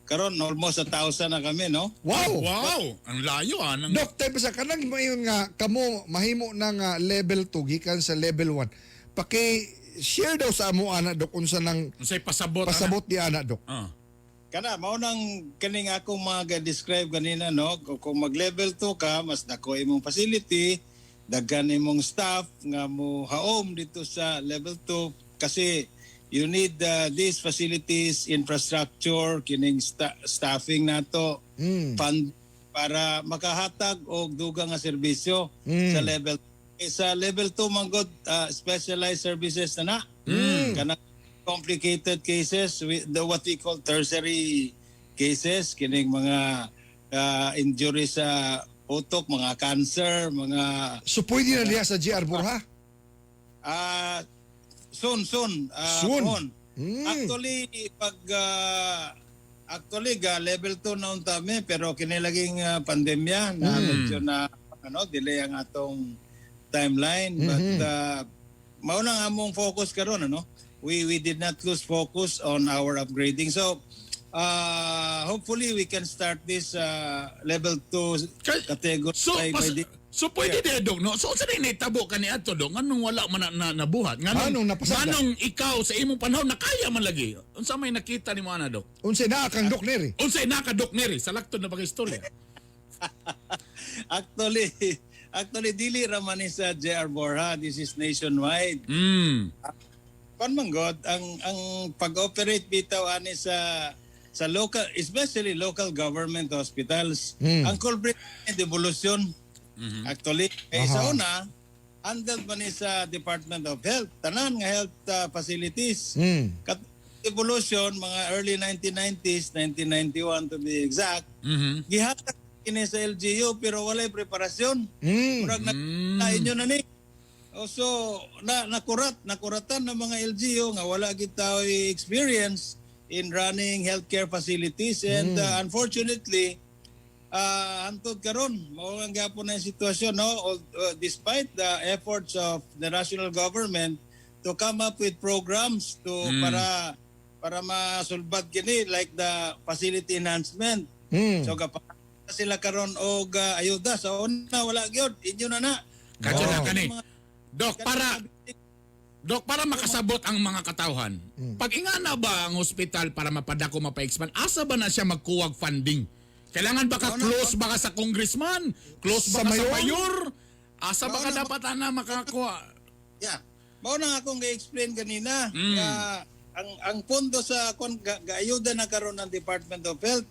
Karon almost 1,000 na kami, no? Wow! Wow! Ang layo Ng... Dok, tayo sa kanang mayon nga kamo mahimo na nga level 2 gikan sa level 1. Paki-share daw sa amo ana, Dok, unsa nang Unsay pasabot di ana, Dok. Kana mao nang kaning akong mga describe kanina, no? Kung mag-level 2 ka, mas dako imong facility, daghan imong staff nga mo haom dito sa level 2 kasi you need these facilities, infrastructure, kining staffing nato, fund para makahatag og dugang nga serbisyo sa level sa level 2 manggod specialized services na kana complicated cases with what we call tertiary cases, kining mga injury sa utok, mga cancer, mga So pwede na diya sa JR Borja? Soon. Soon? Actually, pag level 2 na untami, pero kinilaging pandemya na medyo na delay ang atong timeline. But mao nang among focus karon, ano? We did not lose focus on our upgrading. So hopefully we can start this level 2 category by So pwede de, Dok, no? So saan nitabo ka ni ato, Dok? Anong wala man nabuhat? Anong napasada? Anong ikaw sa imong panahon nakaya man lagi? Unsa may nakita ni mo ana, Dok? Unsay naa kang Dok Neri? Unsay naka, Dok Neri? Sa laktod na istorya. Actually dili ra man ni sa JR Borja, this is nationwide. Manggod ang pag-operate bitaw ani sa local, especially local government hospitals, ang culprit ay devolution. Actually, sa una, handled man ni sa Department of Health, tanan nga health facilities. Devolution, mga early 1990s, 1991 to be exact, gihatag kini sa LGU pero walay preparasyon. Murag na inyo na ni. So, nakuratan ng mga LGU nga wala kita experience in running healthcare facilities and unfortunately, hantod karon mao ang gyapon na sitwasyon, no? Despite the efforts of the national government to come up with programs to para masulbad kini like the facility enhancement. So kapag sila karon og ayuda sa una wala gyud inyo na. Kadto na kani. Dok, para makasabot ang mga katawhan, pag ingana ba ang hospital para mapadako mapa-expand, asa ba na siya magkuwag funding? Kailangan ba ka-close ba ka sa congressman? Close ba ka sa mayor? Asa ba ka dapat na makakuha? Yeah. Mao na akong ga-explain kanina. Ang pondo sa gaayuda na karon ng Department of Health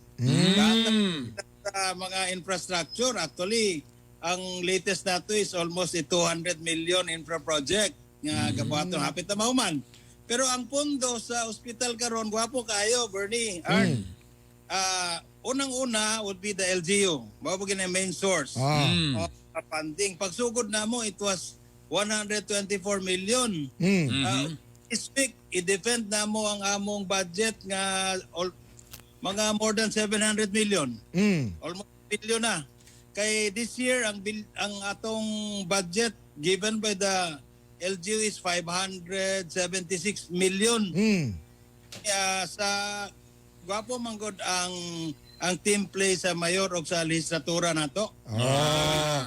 sa mga infrastructure. Actually, ang latest nato is almost 200 million infra project nga gabuhaton hapit na mahuman. Pero ang pondo sa hospital karon gwapo kayo, Bernie. Unang-una would be the LGU. Mao gyud ang main source of funding. Pagsugod namo it was 124 million. This week i-defend namo ang among budget nga mga more than 700 million. Almost billion na. Kay this year ang atong budget given by the LGU is 576 million. Sa gwapo manggod ang team play sa mayor o sa legislatura nato.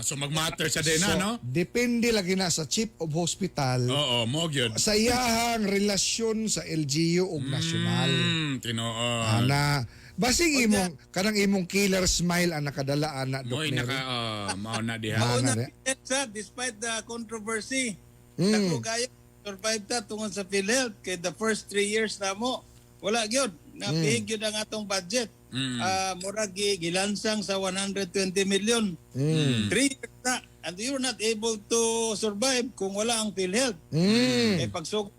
So magmatter sa din no? Depende lagi na sa chief of hospital. Oo, mo gyud. Sa iyahang relasyon sa LGU ug nasyonal. Tinoo. Ana, basing imong kanang imong killer smile ang nakadala ana, Dok Moy Neri. mao na diha. Mao na despite the controversy. Dako kayo survive ta tungod sa PhilHealth kay the first 3 years na mo wala gyud napihig gyud ang atong budget. Murag gilansang sa 120 million. 3 years na and you're not able to survive kung wala ang PhilHealth. Kay pagsug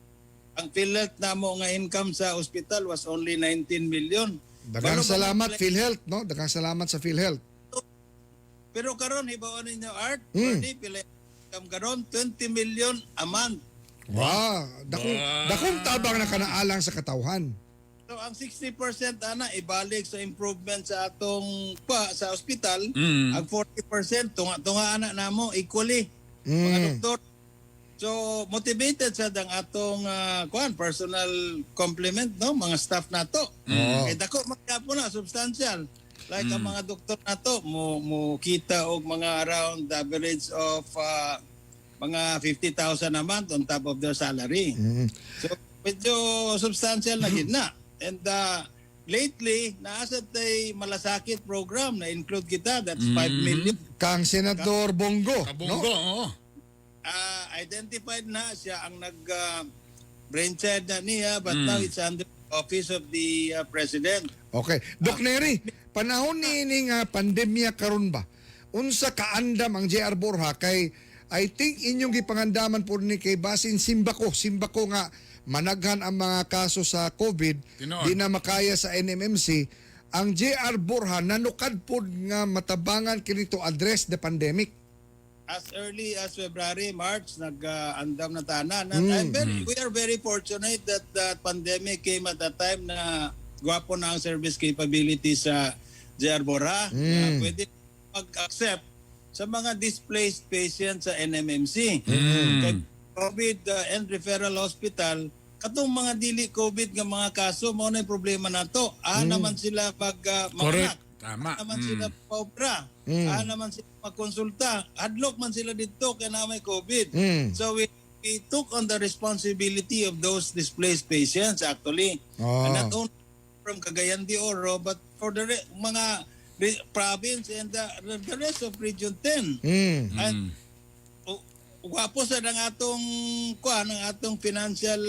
ang PhilHealth na mo nga income sa ospital was only 19 million. Daghang Balo- salamat PhilHealth, no? Daghang salamat sa PhilHealth. Pero karon hibaw ninyo Art, pwede PhilHealth income karon 20 million a month. Wow, dakong tabang na kanaalang sa katawhan. So ang 60% ana ibalik sa improvement sa atong sa ospital, ang 40% tunga ana namo equally mga doktor. So motivated sa dang atong personal complement no mga staff nato. Kay dako magkapo na substantial. Like ang mga doktor nato mo kita og mga around the average of mga 50,000 a month on top of their salary. So medyo substantial na gid na. And lately naasa tay malasakit program na include kita that's 5 million. Kang Senador Bongo, Kabunggo, oo. Identified na siya ang nag brainchild na niya but now it's under office of the president. Okay. Doc Neri, panahon ni ining pandemya karon ba? Unsa kaandam ang JR Borja kay I think inyong gipangandaman po ni kay basin simbako nga managhan ang mga kaso sa COVID, Tinoon. di na makaya sa NMMC. Ang JR Borja nanukad po nga matabangan kini to address the pandemic. As early as February, March, nag-andam na tanan. And we are very fortunate that the pandemic came at a time na gwapo na ang service capability sa JR Borja. Na pwede mag-accept sa mga displaced patients sa NMMC. Kay COVID and referral hospital, katong mga dili COVID nga mga kaso, mao na yung problema nato. Naman sila Correct. Tama. naman sila paupra. Naman sila magkonsulta. Hadlok man sila dito kaya na may COVID. So we took on the responsibility of those displaced patients actually. And not only from Cagayan de Oro but for the mga province and the rest of Region 10. And gwapo sa ng atong financial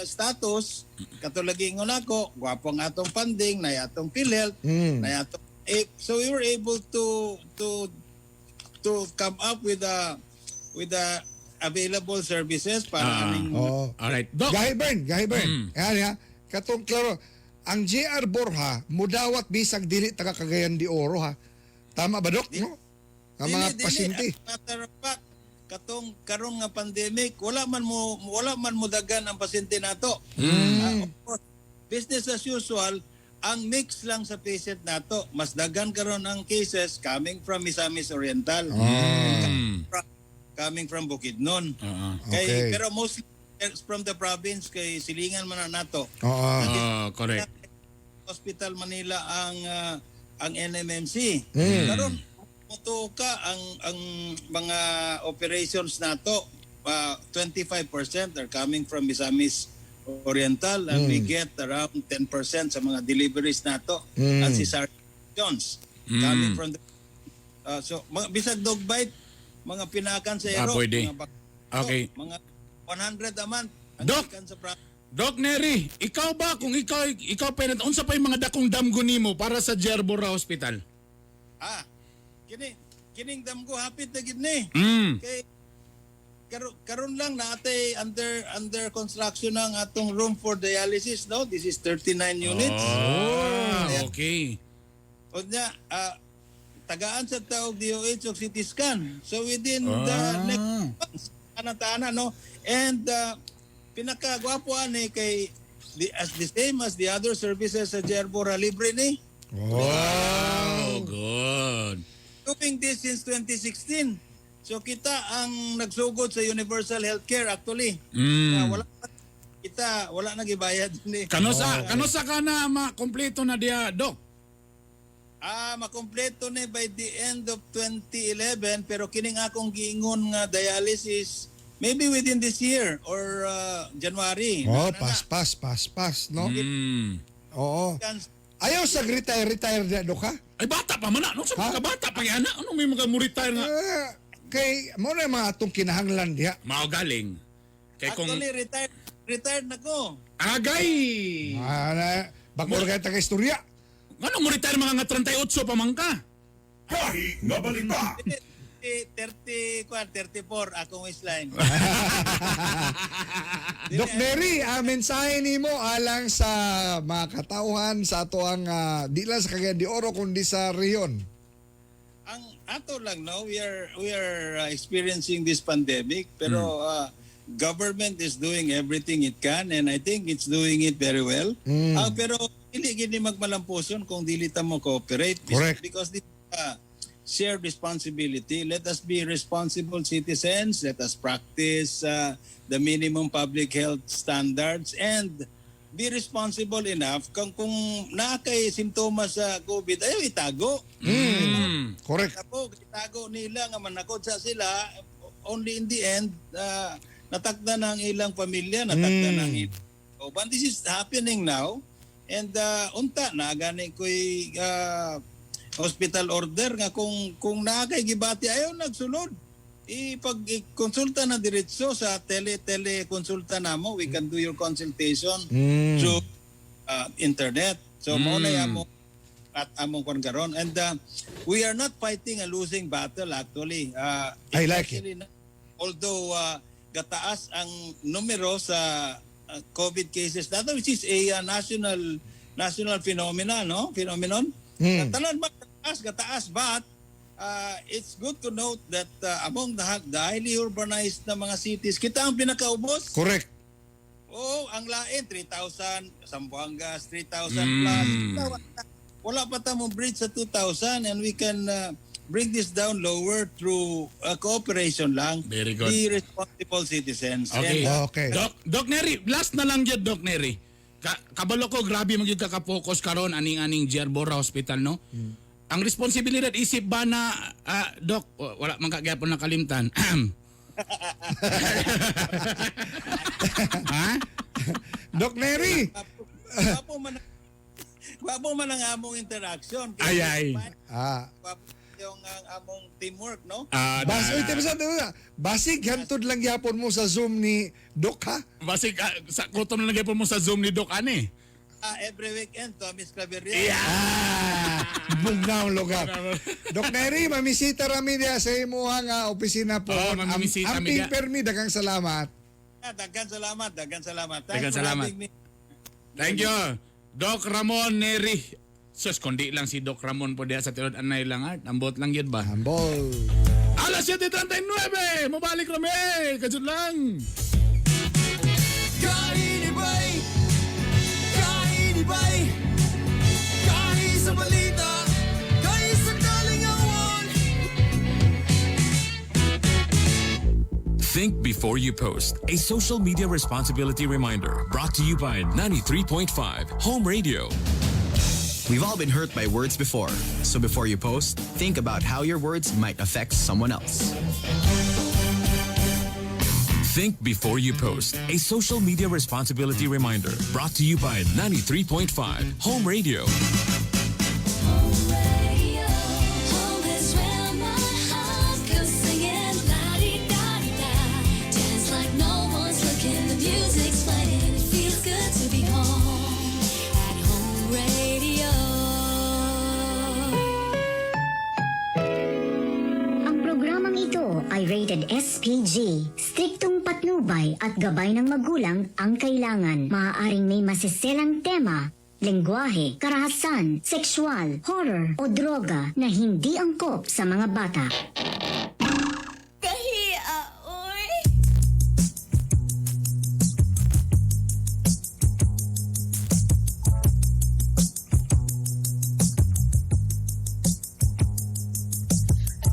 status katulagi ingon ako gwapo ang atong funding na atong PhilHealth na atong so we were able to come up with the available services para aning Alright. Doc. Gahibern. Yan katong klaro. Ang JR Borja mudawat bisag dili taga Cagayan de Oro ha. Tama ba Dok? No? Ang mga pasyente. Matter of fact, katong karon nga pandemic wala man mo dagan ang pasyente nato. Of course, business as usual, ang mix lang sa patient nato. Mas dagan karon ang cases coming from Misamis Oriental. Coming from Bukidnon. Okay. Pero mostly from the province kay silingan man na nato. Correct. Hospital Manila ang NMMC. Karon moto ka ang mga operations nato 25% are coming from Misamis Oriental and we get around 10% sa mga deliveries nato at si Sir Jones coming from the so bisag dog bite mga pinakan sa ero pwede. mga Okay. mga 100 a month ang Doc! gikan sa Doc Neri, ikaw ba kung ikaw unsa pa yung mga dakong damgo nimo para sa JR Borja Hospital? kining damgo hapit na gid ni kay karon lang naatay under construction ng atong room for dialysis no this is 39 units Okay. Unya tagaan sa taog DOH o CT scan so within the next months ana no and pinakagwapo ani kay as the same as the other services sa JR Borja libre ni. Wow, good. Doing this since 2016. So kita ang nagsugod sa universal healthcare actually. Wala na gibayad ni. Kanosa ka na makompleto na dia, Doc? Makompleto ni by the end of 2011 pero kining akong giingon nga dialysis maybe within this year or January. Pass, no? Oo. Ayaw sa retire na Dok ha? Ay bata pa man na, no sa mga bata pa yan. Ano may mga retire nga? Kay mo na yung mga atong kinahanglan diha. Mao galing. Kay kung Actually, retired na ko. agay. Bakor kayo taga-istorya. Ano mo retire mga nga 38 pa man ka? Kahit nga balita. 34 akong waistline. Doc Neri, mensahe nimo alang sa mga katauhan sa ato ang di lang sa Cagayan de Oro kundi sa rehiyon. Ang ato lang no, we are experiencing this pandemic pero government is doing everything it can and I think it's doing it very well. Pero dili gini magmalampuson kung dili ta mo cooperate. Correct. Because this shared responsibility. Let us be responsible citizens. Let us practice the minimum public health standards and be responsible enough kung naa kay simptomas sa COVID, ayaw itago. Correct. Itago nila nga manakot sa sila. Only in the end, natakda ng ilang pamilya, natakda ng ilang. But this is happening now. And unta na gani ko'y hospital order nga kung naakay gibati ayaw nagsulod. Ipag-konsulta na diretso sa telekonsulta namo, we can do your consultation through internet. So mo na among at among kon karon and we are not fighting a losing battle actually. I like it. Although gataas ang numero sa COVID cases nato which is a national phenomenon, no? Phenomenon. Tanan ba gataas but it's good to note that among the highly urbanized na mga cities, kita ang pinakaubos. Correct. Oo, ang lain, 3,000, Zamboangas, 3,000 plus. Wala pa tamong bridge sa 2,000 and we can bring this down lower through cooperation lang. Very good. Be responsible citizens. Okay. And, Okay. Doc Neri, last na lang yun, Doc Neri. Kabalo ko, grabe magyud ka ka-focus karon aning Gerbora Hospital, no? Ang responsibilidad isip ba na, Doc, wala man kagyapon nakalimtan. Ha? Doc Neri. Gwapo man ang among interaction. Ay. Gwapo yung among teamwork, no? Basig hantod lang yapon mo sa Zoom ni Doc ha? Basig, sa kutom na nagyapon mo sa Zoom ni Doc, ani? Every weekend to Miss Claveria. Bugnaw lugar. Doc Neri, mamisita rami diya sa imuhang opisina po. Mamisita mi Amping diya. permi, dagang salamat. Dagan salamat. Dagan Thanks for salamat. having me. Thank you. Doc Ramon Neri. Sus, kundi lang si Doc Ramon po diya sa Tilod Anay lang art. Ambot lang yun ba? Ambol. Alas 7:39! Mabalik kami! Kajud lang! Kainibay, kahit sa balita, kahit sa kalingawan. Think before you post. A social media responsibility reminder brought to you by 93.5 Home Radio. We've all been hurt by words before, so before you post, think about how your words might affect someone else. Think before you post. A social media responsibility reminder brought to you by 93.5 Home Radio. Radio, home is where my heart goes singing la-di-da-di-da. Dance like no one's looking, the music's playing. It feels good to be home at Home Radio. Ang programang ito ay rated SPG. Striktong patnubay at gabay ng magulang ang kailangan. Maaaring may masiselang tema, lengguwahe, karahasan, sexual, horror o droga na hindi angkop sa mga bata. Kahiya, oy!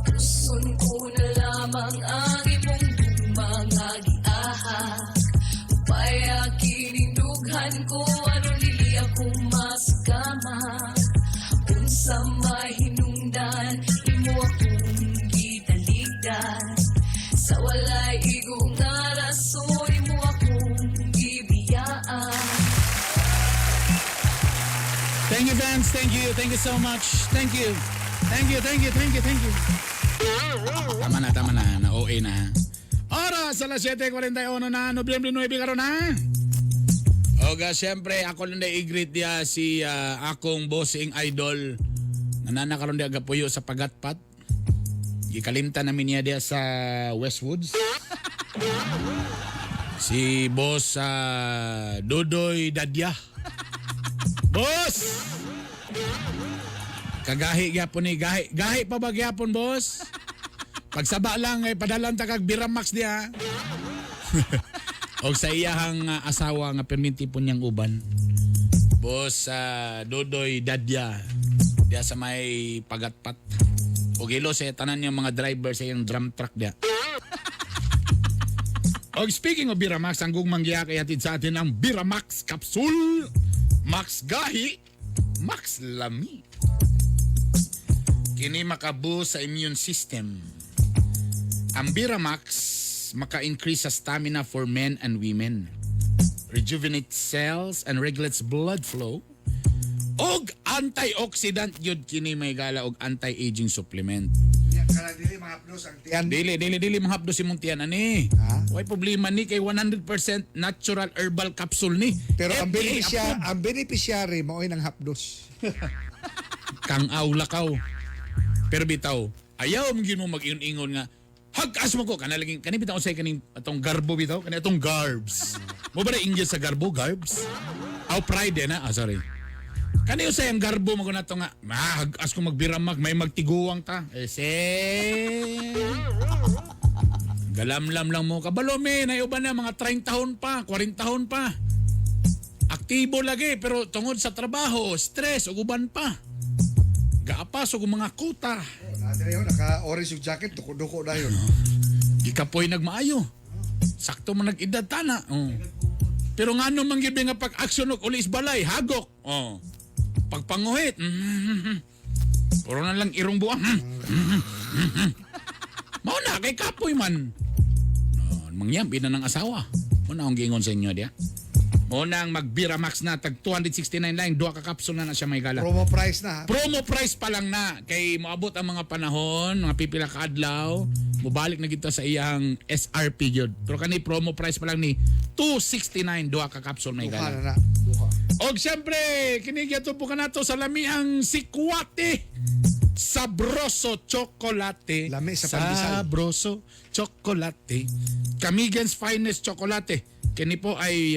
Gusto ko na lamang ang imong mga giahak. Upaya kinindughan ko ano dili ako maskama. Unsa mahinungdan imo akong gitaligdan. Sa walay igong nga rason imo akong gibiyaan. Thank you, fans. Thank you. Thank you so much. Thank you. Thank you. Tama na. Na-OA na. Oras sa 7:41 na Nobyembre 9 karon na. Oga, siyempre ako lang na-i-greet dia si akong bossing idol. Nanana karon dia gapuyo sa Pagatpat. Gikalimtan namin niya dia sa Westwoods. Si Boss Dodoy Dadya. Boss! Kagahi gyapon ni gahi pa ba gyapon, boss? Pagsaba lang padalan ta kag Biramax dia. Og sa iyahang asawa nga perminti po niyang uban. Boss Dodoy Dadya dia sa may Pagatpat. Og ilo sa tanan niyang mga driver sa iyang drum truck dia. Og speaking of Biramax, ang gugmanggiya kay hatid sa atin ang Biramax Capsule. Max Gahi, Max Lami. Kini makabu sa immune system. Ang Biramax maka-increase sa stamina for men and women. Rejuvenates cells and regulates blood flow. Og antioxidant yun kini may gala og anti-aging supplement. Kala dili mahapdos ang tiyan. Dili mahapdos imong tiyan ani. Way problema ni kay 100% natural herbal capsule ni. Pero ang FDA beneficiary mao'y nang hapdos. Kang aulakaw. Pero bitaw, ayaw mo mag-ingon nga hag-as mo ko kanalaging kani bitaw say kaning atong garbo bitaw kani atong garbs. Mo ba na English sa garbo garbs? Aw pride na. Sorry. Kani usay ang garbo mo nato nga hag-as ko magbiramag may magtiguwang ta. Galamlam lang mo kabalo me na uban na mga 30 taon pa, 40 taon pa. Aktibo lagi pero tungod sa trabaho, stress ug uban pa. Gaapas og mga kuta. Natin yun, naka-orange yung jacket, duko-duko na yun. Ikapoy nagmaayo. Sakto man nag-edad tana. Pero nga nung manggibi nga pag-aksyon og ulis balay, hagok. Pagpanguhit. Puro na lang irong buwang. Mao na kay kapoy man. Mangyampi na ng asawa. Muna akong giingon sa inyo dia. Muna ang mag-Biramax na tag 269 lang, 2 ka capsule na siya may gala. Promo price na. Promo price pa lang na kay moabot ang mga panahon, mga pipila ka adlaw, mubalik na kita sa iyang SRP gyud. Pero kani promo price pa lang ni 269 2 ka capsule may gala. Og siyempre, kinigyato po ka nato sa lamiang Sikwate. Sabroso Chocolate. Lami sa pandesal. Sabroso Chocolate. Camigan's Finest Chocolate. Kini po ay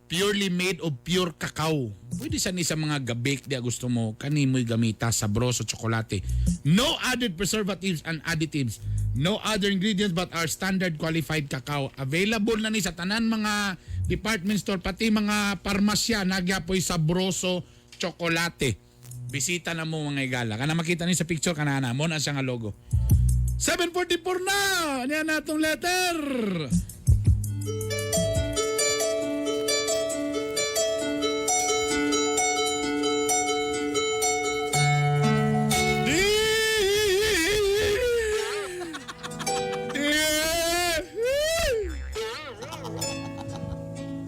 purely made of pure cacao. Pwede sa ni sa mga gabake di gusto mo, kani mo'y gamita Sabroso Chocolate. No added preservatives and additives. No other ingredients but our standard qualified cacao. Available na ni sa tanan mga department store pati mga parmasya nagyapoy Sabroso Chocolate. Bisita na mo mga igala. Kana makita ni sa picture kanana mo na siya nga logo. 7:44 na. Ano na atong letter?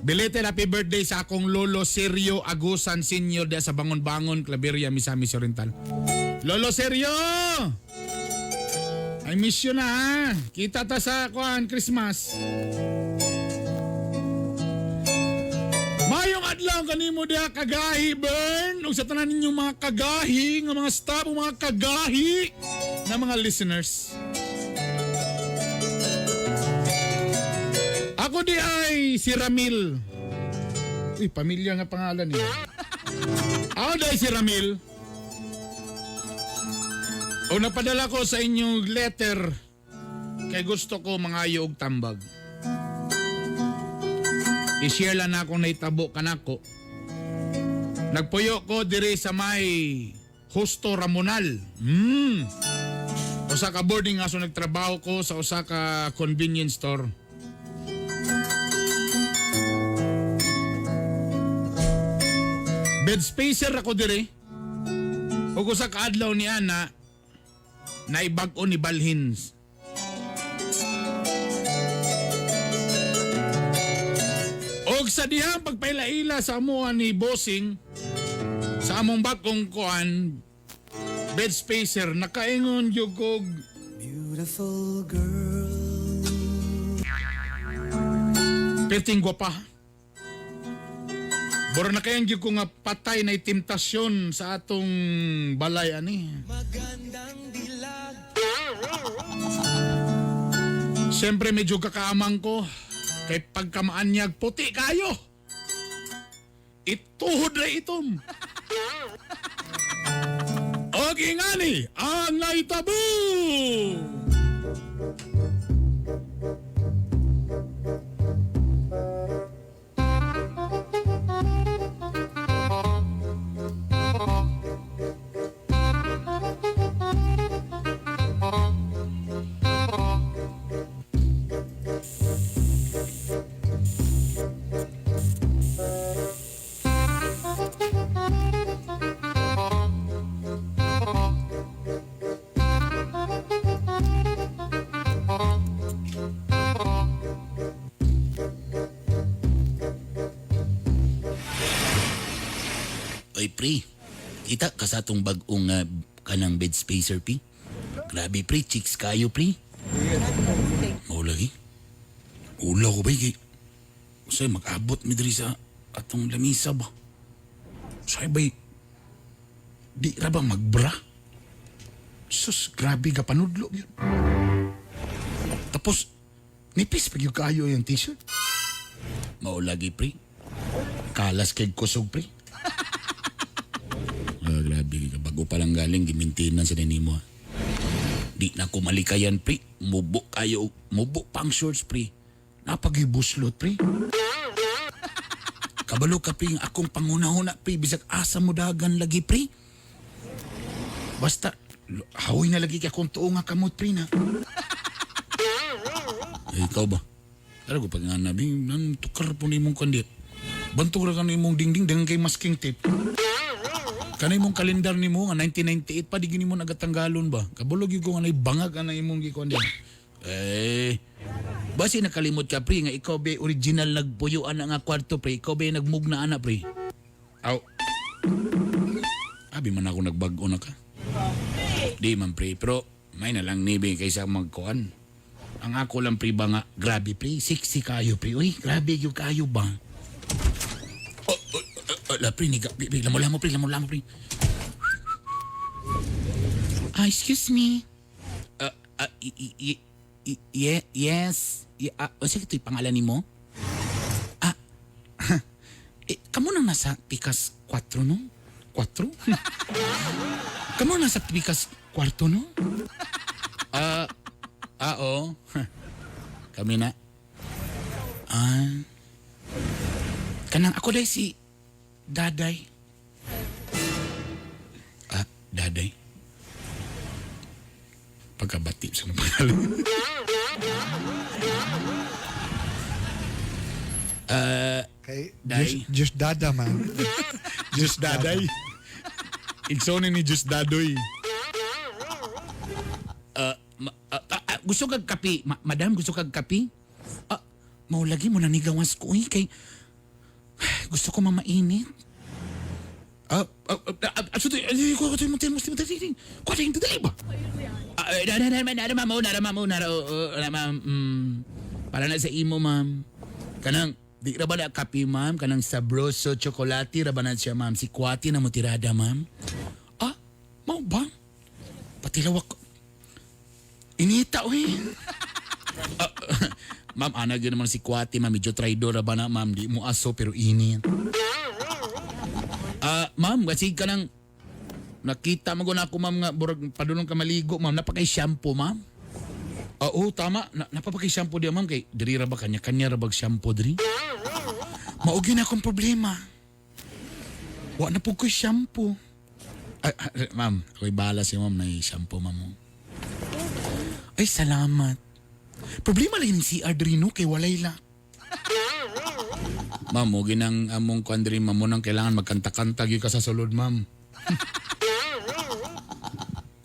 Belated happy birthday sa akong lolo Sergio Agusan Senior sa Bangon-Bangon, Claveria, Misamis Oriental. Lolo Sergio! I miss you na ha. Kita ta sa Christmas. Mayong adlaw kanimo dia kagahi burn ug sa tanan ninyong mga kagahi nga mga staff mga kagahi na mga listeners. Ako di ay si Ramil. Uy, pamilya nga pangalan niya. Ako di ay si Ramil. O napadala ko sa inyong letter kay gusto ko mangayo og tambag. I-share lang na akong naitabo kanako. Nagpuyo ko diri sa may Justo Ramonal. Usa ka boarding aso nagtrabaho ko sa usa ka convenience store. Bed spacer ako dire. Ug usa ka adlaw ni ana naibag-o ni balhins. Og sa dihang pagpailaila sa amuan ni bossing sa among bagong kuan bed spacer nakaingon jud kog beautiful girl Perting gwapa. Boro na kayang ko nga patay na temptasyon sa atong balay ani. Siyempre medyo kakaamang ko kay pagkamaanyag puti kayo. Ituhod na itom. Okay nga ni, ang naitabu! Oy, pre. Kita ka sa atong bag-ong kanang bed spacer, pre. Grabe, pre. Chicks kayo, pre. Mao lagi. Ula ko ba, Usay mag-abot mi diri sa atong lamisa ba? Usay ba, di ra ba magbra? Sus, grabe ka panudlo yun. Tapos, nipis pag yung kayo yung t-shirt. Mao lagi, pre. Kalas kay kusog, pre. Grabe ka. Bago pa lang galing, gimintinan sa nini mo. Di na ko malikayan, pre. Mubo kayo. Mubo pang shorts, pre. Napagibuslot, pre. Kabalo ka, pre. Akong pangunahuna, pre. Bisag asa mo dagan lagi, pre. Basta, hawoy na lagi ka kung tuo nga kamot, pre, na. Ikaw ba? Alam ko pag nga nabi, tukar po ni mong kandit. Bantok ra ka ni mong dingding dengan kay masking tape. Kanay mong kalendar ni mo nga 1998 pa di gini mo nagatanggalon ba? Kabulog yung kung anay bangag anay mong gikuan din. Basi nakalimot ka, pre, nga ikaw be original nagpuyuan nga kwarto, pre. Ikaw be nagmugna ana, pre. Aw. Abi man ako nagbago na ka. Di man, pre, pero may na lang nibi kaysa magkuan. Ang ako lang, pre, ba nga, grabe, pre, sexy kayo, pre. Uy, grabe yung kayo ba? La, pre, lamo, pre. Excuse me. Yes. O sige, ito'y pangalan ni mo? Kamu nang nasa Pikas 4, no? 4? Kamu nasa Pikas 4, no? Oo. Kami na. Kanang ako dahil si Daday. Daday. Pagkabatip sa mga pangalan. Just Dada, man. Just Daday. Igsonin ni Just Dadoy. Gusto kag kape? Madam, gusto kag kape? Mau lagi mo nanigawas ko kay gusto ko mamainit. Para na sa imo, ma'am. Kanang, di ra ba na kape, ma'am? Kanang sabroso, chocolate, ra ba na siya, ma'am? Si Kwati na mo tirada, ma'am? Mau ba? Patilawak. Inita, ma'am, anag yun naman si Kwati, ma'am. Medyo traidor ba na, ma'am? Di mo aso, pero init. Ma'am, kasi ka nang nakita mo na ako, ma'am, nga burag padulong ka maligo, ma'am. Napakay-shampoo, ma'am. Oo, tama. Napapakay-shampoo diya, ma'am. Kay, diri ra ba kanya-kanya ra ba shampoo, diri? Maugi na akong problema. Wa na po ko'y shampoo. Ma'am, ako'y bahala si ma'am na shampoo, ma'am. Ay, salamat. Problema lang yung CR diri, no? Kay walay la. Ma'am, huwag nang among kuandri, ma'am, mo nang kailangan magkanta-kanta yung ka sa sulod, ma'am.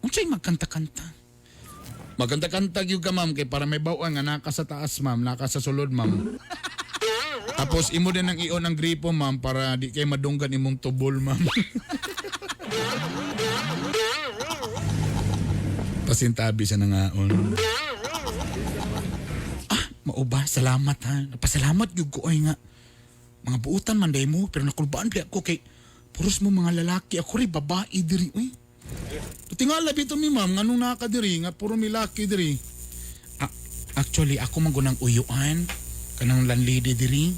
Unsay magkanta-kanta? Magkanta-kanta yung ka, ma'am, kay para may bawang nga naka sa taas, ma'am, naka sa sulod, ma'am. Tapos, imo din ang iyon ang gripo, ma'am, para di kayo madunggan imong tubol, ma'am. Pasintabi sa nangaon. Mauba, salamat ha. Napasalamat yung ko ay nga. Mga buutan man day mo, pero nakulbaan di ako kay puros mo mga lalaki. Ako rin babae diri. Uy. Tingala bito mi ma'am, nga nung nakadiri, nga puro mi laki diri. Actually, ako magunang uyuan. Kanang landlady diri.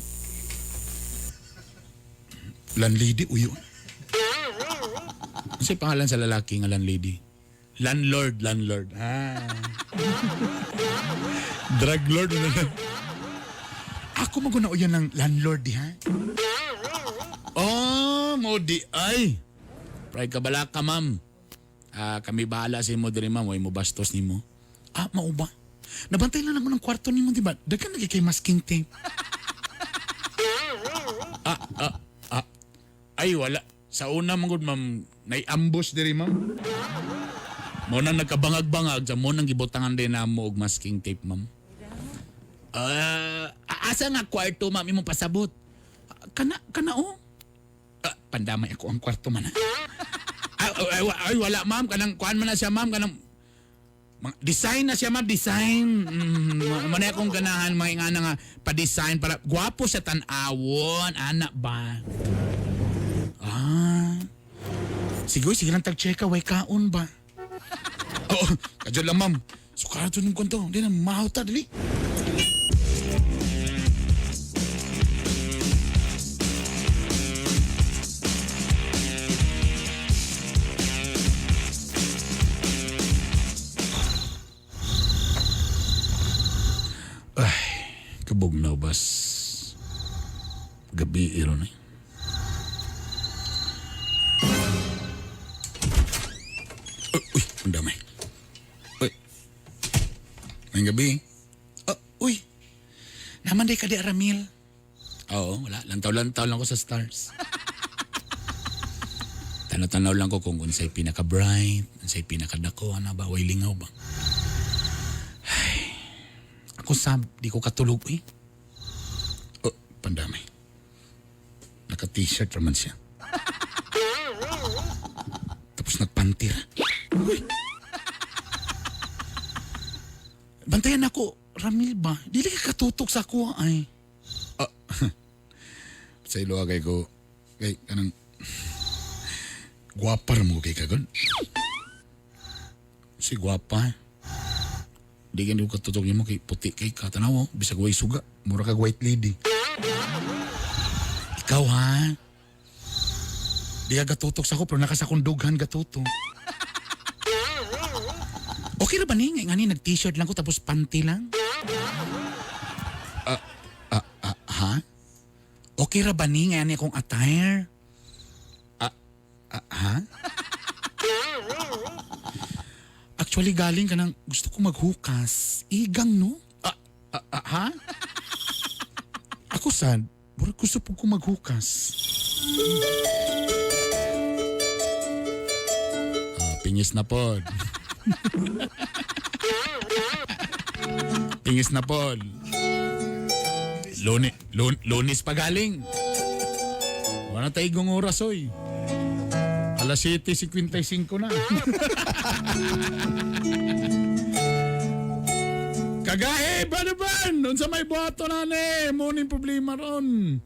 Landlady, uyuan. Kasi pangalan sa lalaki nga landlady. Landlord. Drug lord. Ako magunang uyan ng landlord di ha. Oh, mo di ay. Pray ka bala ka, ma'am. Kami bahala sa imo diri, ma'am. Way mo bastos nimo. Mao ba? Nabantay lang naman ng kwarto nimo, di ba? Daghan lagi kay masking tape. Ay, wala. Sa una, mangod, ma'am, nai-ambush diri, ma'am. Mo nang nagkabangag-bangag, sa mo nang gibutangan din na mo og masking tape, ma'am. Asa nga kwarto, ma'am, imong pasabot? Kana, pandamay ako ang kwarto man, ha? Ay, wala, ma'am. Kanang, kuhan man na siya, ma'am. Kanang, design na siya, ma'am. Design. Manay akong ganahan, mga ingana nga, pa-design para, gwapo siya tan-awon. Anak ba? Sige lang tag-checka, way kaon ba? Oo, kadyo lang, ma'am. Sukarato ng konto. Hindi na, mahauta, dali. Kabog na bas. Gabi iro na. Uy, ang damay. Uy. Ngayong gabi. Uy. Naman day ka di Aramil. Oo, wala. Lantaw-lantaw lang ko sa stars. Tanaw-tanaw lang ko kung unsay pinaka-bright, unsay pinaka-dako, ano ba, way lingaw ba. Ako di ko katulog eh. Pandamay. Naka-t-shirt raman siya. Tapos nagpantir. Uy. Bantayan ako, Ramil ba? Dili ka katutok sa ako ay. Sa ilo kay ko, kay kanang guwapar mo kay kagon. Si guwapa di ka katutok niyo mo kay puti kay katanaw, bisag way suga, mura kag white lady. Ikaw ha? Di ka gatutok sa ko pero nakasakundughan gatutok. Okay ra ba ni? Nga ni nag-t-shirt lang ko tapos panty lang? Ha? Okay ra ba ni? Nga ni akong attire? Ha? Actually, galing ka ng gusto ko maghukas. Igang, no? Ha? Ako sad, gusto po ko maghukas. Pingis na pod. Pingis na pod. Lunes pa galing. Wala na taigong oras, oy. Alas 7:55 na. Kagahe, banaban! Doon sa may boto na ni, muning problema ron.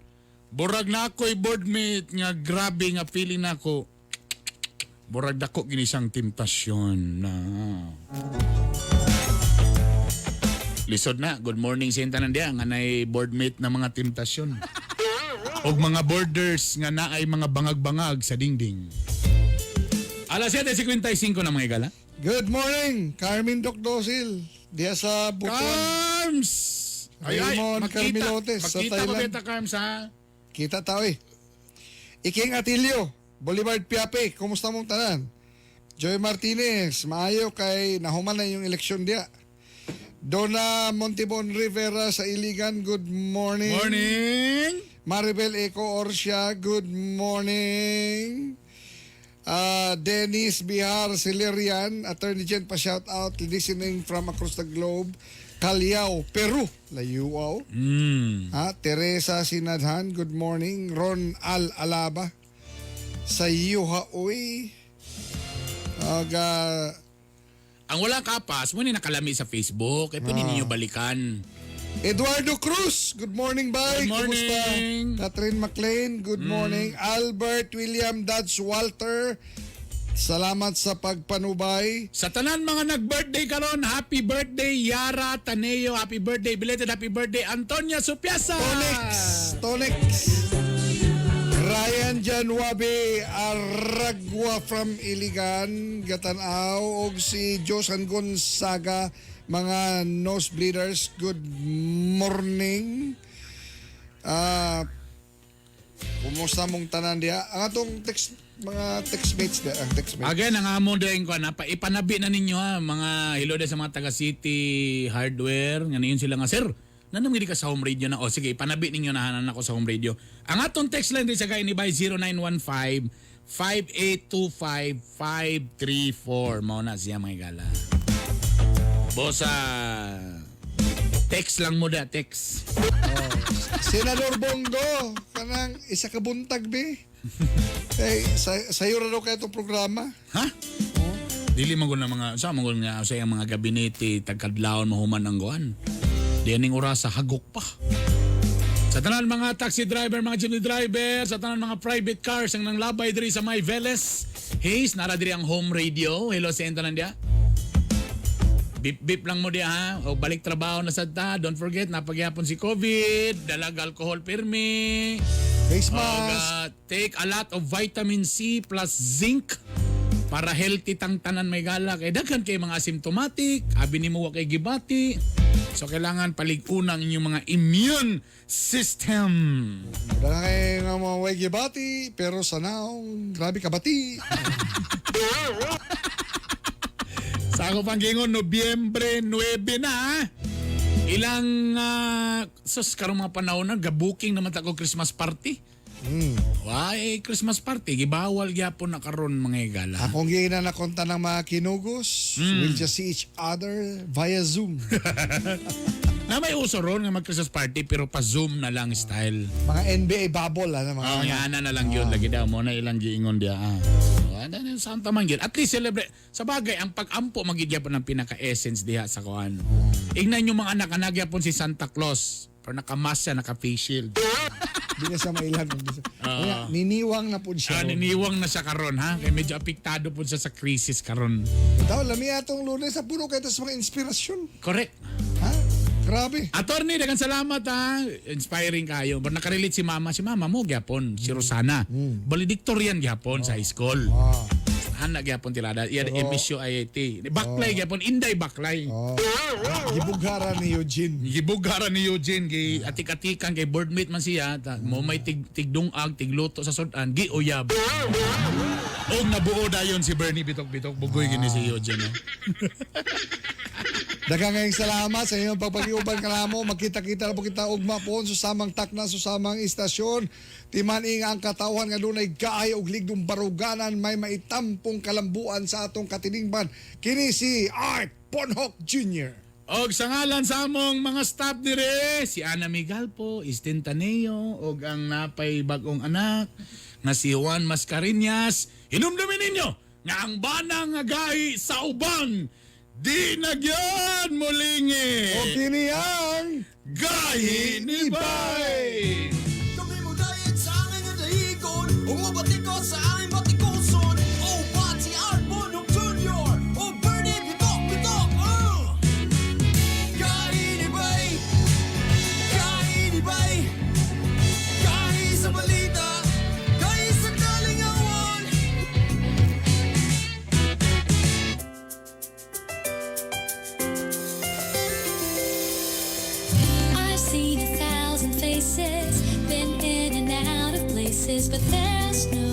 Burag na ako'y boardmate nga grabe nga feeling na ako. Burag na ko ginisang temptasyon na. Lisod na, good morning sa intanan diya, nga na'y boardmate na mga temptasyon. O mga borders nga na ay mga bangag-bangag sa dingding. Alas 7:55 na mga igala. Good morning, Carmen Docdosil. Diya sa Butuan. Carms! Raymond Carmilotes sa Thailand. Thailand. Makita Carms ha? Kita tao eh. Iking Atilio, Boulevard Piape, kumusta mong tanan? Joy Martinez, maayo kay nahuman na yung eleksyon diya. Donna Montibon Rivera sa Iligan, good morning. Morning! Maribel Eco Orsia, good morning. Dennis Bihar Silerian, Attorney Gen pa shout out, listening from across the globe. Callao, Peru, layuaw. Teresa Sinadhan, good morning. Ron Al Alaba, sa Yuha, uy. Ang walang kapas, muna nakalami sa Facebook, pwede ninyo balikan. Eduardo Cruz, good morning, bye. Good morning. Kumusta? Catherine McLean, good morning. Albert William Dodge Walter, salamat sa pagpanubay. Sa tanan mga nag-birthday karon, happy birthday Yara Taneo, happy birthday, belated happy birthday Antonia Supiasa. Tonex. Ryan Janwabe Aragua from Iligan, Gatanaw, og si Josan Gonzaga, mga nosebleeders, good morning. Kumusta mong tanan diya? Ang atong mga textmates diya, ang textmates. Again, ang amon din ko na ipanabi na ninyo ha, mga hello din sa mga taga City Hardware, nga niyon sila nga sir. Nanam gid ka sa home radio na. O sige, ipanabi ninyo na hanan ako sa home radio. Ang atong text line din sa kay ni by 0915 5825-534. Mao na siya mga gala. Bosa, text lang mo da, text. Senador Bongo, kanang isa ka buntag be. Sayo ra daw kay itong programa. Ha? Dili man gud na mga sa mangol nga sa mga gabinete tagkadlawon mahuman ang guan. Dianing oras sa hagok pa. Sa tanan mga taxi driver, mga jeepney driver, sa tanan mga private cars ang nanglabay diri sa May Veles. Hayes, nara diri ang home radio. Hello sa tanan dia. Bip-bip lang mo diya ha. O balik trabaho na sad ta. Don't forget, napagyapon si COVID. Dalag alcohol pirmi. Face mask. Take a lot of vitamin C plus zinc para healthy tang tanan may gala. Kay daghan kay mga asymptomatic. Abi ni mo wa kay gibati. So kailangan palig-unang inyong mga immune system. Daghan kay nga mga way gibati, pero sanaong grabe ka bati. Sa ako pang gingon, Nobyembre 9 na. Ilang, sus, karong mga panahon na, gabuking naman ako Christmas party. Why Christmas party? Gibawal gyapon na karon mga igala. Akong gina na konta ng mga kinugos. We'll just see each other via Zoom. Na may uso ron nga mag-Christmas party pero pa Zoom na lang style. Mga NBA bubble mga ana na lang yun. Lagi daw mo na ilang giingon dia. Santa man yun. At least celebrate. Sa bagay, ang pag-ampo magigyapon ng pinaka-essence diha sa kuan. Ignan yung mga anak nagyapon si Santa Claus. Pero naka-mask siya, naka-face shield. Di na siya mailan. Niniwang na po siya. Niniwang na siya karon ha. Kaya medyo apektado po siya sa crisis karon. Ito, lami atong Lunes sa puno kayo sa mga inspirasyon. Correct. Ha? Grabe. Attorney, dagan salamat ha. Inspiring kayo. But nakarelate si mama. Si mama mo gyapon, si Rosana. Valedictorian gyapon sa high school. Anak gyapon tilada. Iya emisyo IIT. Baklay gyapon, inday baklay. Gibugaran ni Eugene. Gibugaran ni Eugene kay atik-atikan kay boardmate man siya. Mo may tigdungag, tigluto sa sudan, giuyab. Og nabuo dayon si Bernie bitok-bitok bugoy gini si Eugene. No? Daghang ngayong salamat sa inyong pagpagiuban kanamo. Magkita-kita na po kita ugma po sa samang takna sa samang istasyon. Timaning ang katawan nga dunay gaay og ligdong baruganan may maitampong kalambuan sa atong katiningban. Kini si Art Ponhoc Jr. Og sa ngalan sa among mga staff dire, si Ana Migalpo, Istin Taneo, og ang napay bagong anak nga si Juan Mascareñas. Hinumdumin ninyo nga ang banang nga gahi sa uban di nagyan mulingi. O kini ang gahi ni Bay. Kami mo dahil sa aking nadahigon, umabati ko sa aking batikuson. Oh, Bati Arbon of Junior, oh, Bernie Bitok, Gahi ni Bay, Gahi ni Bay, Gahi sa balita, Gahi sa kalingawan. I've seen 1,000 faces, been in and out of places, but there's no